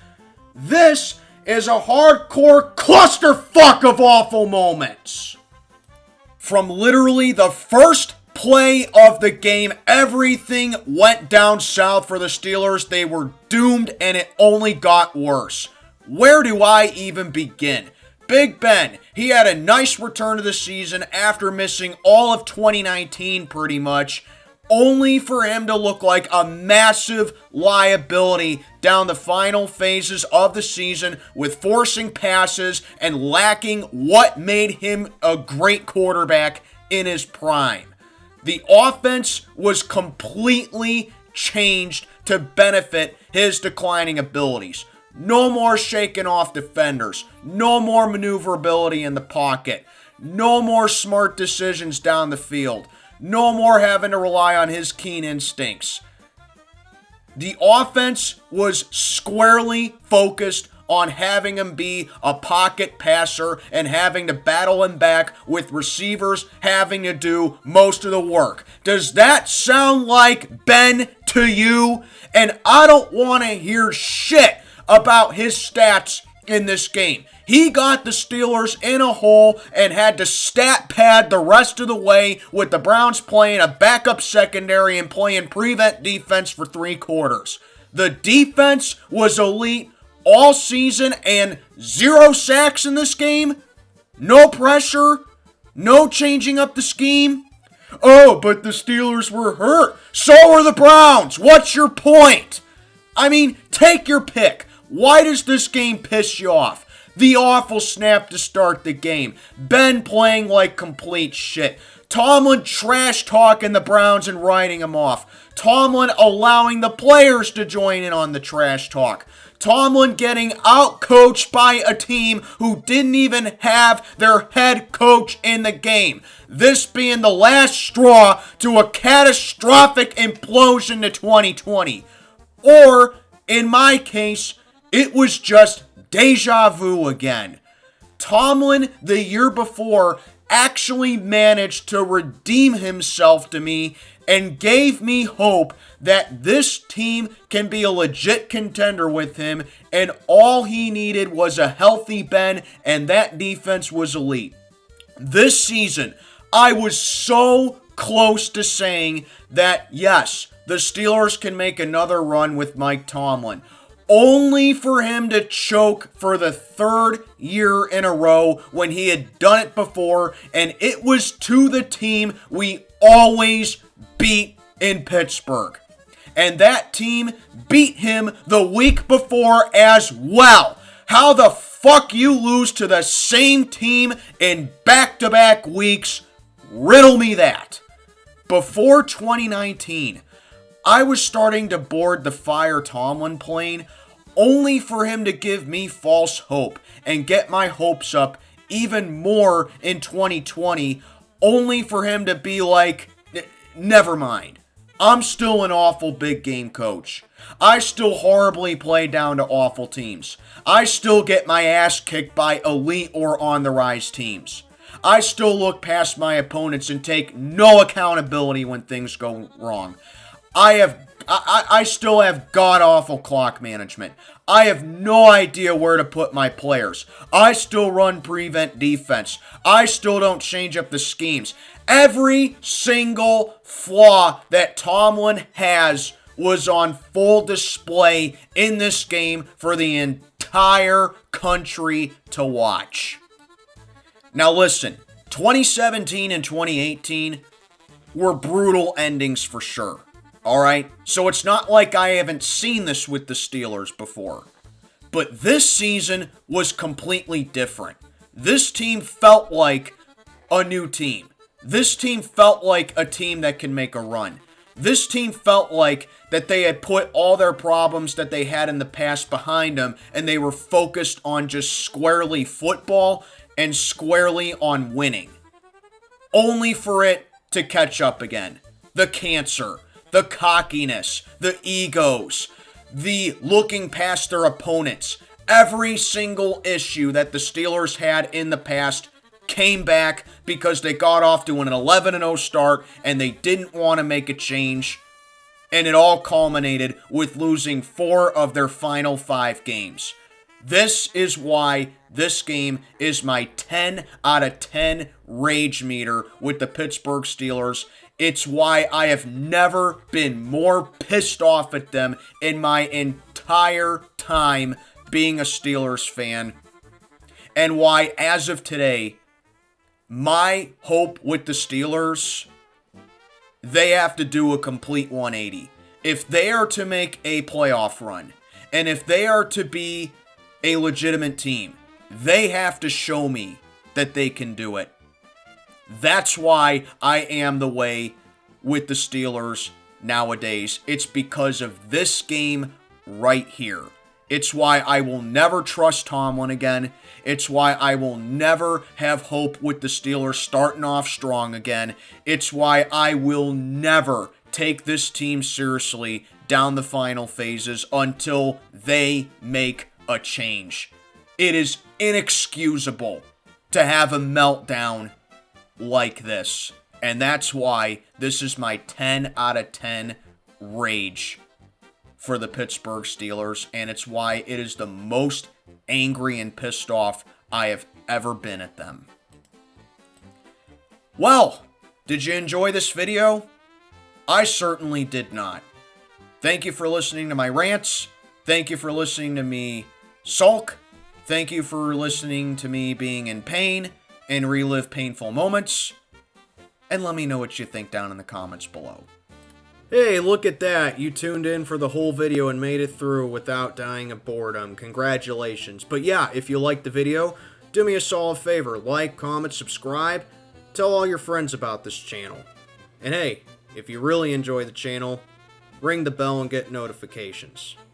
This is a hardcore clusterfuck of awful moments. From literally the first play of the game, everything went down south for the Steelers. They were doomed, and it only got worse. Where do I even begin? Big Ben, he had a nice return to the season after missing all of 2019 pretty much, only for him to look like a massive liability down the final phases of the season with forcing passes and lacking what made him a great quarterback in his prime. The offense was completely changed to benefit his declining abilities. No more shaking off defenders. No more maneuverability in the pocket. No more smart decisions down the field. No more having to rely on his keen instincts. The offense was squarely focused on having him be a pocket passer and having to battle him back with receivers having to do most of the work. Does that sound like Ben to you? And I don't want to hear shit about his stats in this game. He got the Steelers in a hole and had to stat pad the rest of the way with the Browns playing a backup secondary and playing prevent defense for 3 quarters. The defense was elite all season and 0 sacks in this game. No pressure. No changing up the scheme. Oh, but the Steelers were hurt. So were the Browns. What's your point? I mean, take your pick. Why does this game piss you off? The awful snap to start the game. Ben playing like complete shit. Tomlin trash talking the Browns and writing them off. Tomlin allowing the players to join in on the trash talk. Tomlin getting out-coached by a team who didn't even have their head coach in the game. This being the last straw to a catastrophic implosion to 2020. Or, in my case, it was just deja vu again. Tomlin, the year before, actually managed to redeem himself to me and gave me hope that this team can be a legit contender with him, and all he needed was a healthy Ben, and that defense was elite. This season, I was so close to saying that, yes, the Steelers can make another run with Mike Tomlin, only for him to choke for the third year in a row when he had done it before, and it was to the team we always beat in Pittsburgh. And that team beat him the week before as well. How the fuck you lose to the same team in back-to-back weeks? Riddle me that. Before 2019, I was starting to board the Fire Tomlin plane, only for him to give me false hope and get my hopes up even more in 2020, only for him to be like, never mind. I'm still an awful big game coach. I still horribly play down to awful teams. I still get my ass kicked by elite or on the rise teams. I still look past my opponents and take no accountability when things go wrong. I still have god-awful clock management. I have no idea where to put my players. I still run prevent defense. I still don't change up the schemes. Every single flaw that Tomlin has was on full display in this game for the entire country to watch. Now listen, 2017 and 2018 were brutal endings for sure. Alright, so it's not like I haven't seen this with the Steelers before. But this season was completely different. This team felt like a new team. This team felt like a team that can make a run. This team felt like that they had put all their problems that they had in the past behind them, and they were focused on just squarely football and squarely on winning. Only for it to catch up again. The cancer, the cockiness, the egos, the looking past their opponents. Every single issue that the Steelers had in the past came back because they got off to an 11-0 start and they didn't want to make a change. And it all culminated with losing 4 of their final 5 games. This is why this game is my 10 out of 10 rage meter with the Pittsburgh Steelers. It's why I have never been more pissed off at them in my entire time being a Steelers fan. And why, as of today, my hope with the Steelers, they have to do a complete 180. If they are to make a playoff run, and if they are to be a legitimate team, they have to show me that they can do it. That's why I am the way with the Steelers nowadays. It's because of this game right here. It's why I will never trust Tomlin again. It's why I will never have hope with the Steelers starting off strong again. It's why I will never take this team seriously down the final phases until they make a change. It is inexcusable to have a meltdown like this. And that's why this is my 10 out of 10 rage for the Pittsburgh Steelers, and it's why it is the most angry and pissed off I have ever been at them. Well, did you enjoy this video? I certainly did not. Thank you for listening to my rants. Thank you for listening to me sulk. Thank you for listening to me being in pain and relive painful moments. And let me know what you think down in the comments below. Hey, look at that. You tuned in for the whole video and made it through without dying of boredom. Congratulations. But yeah, if you liked the video, do me a solid favor. Like, comment, subscribe. Tell all your friends about this channel. And hey, if you really enjoy the channel, ring the bell and get notifications.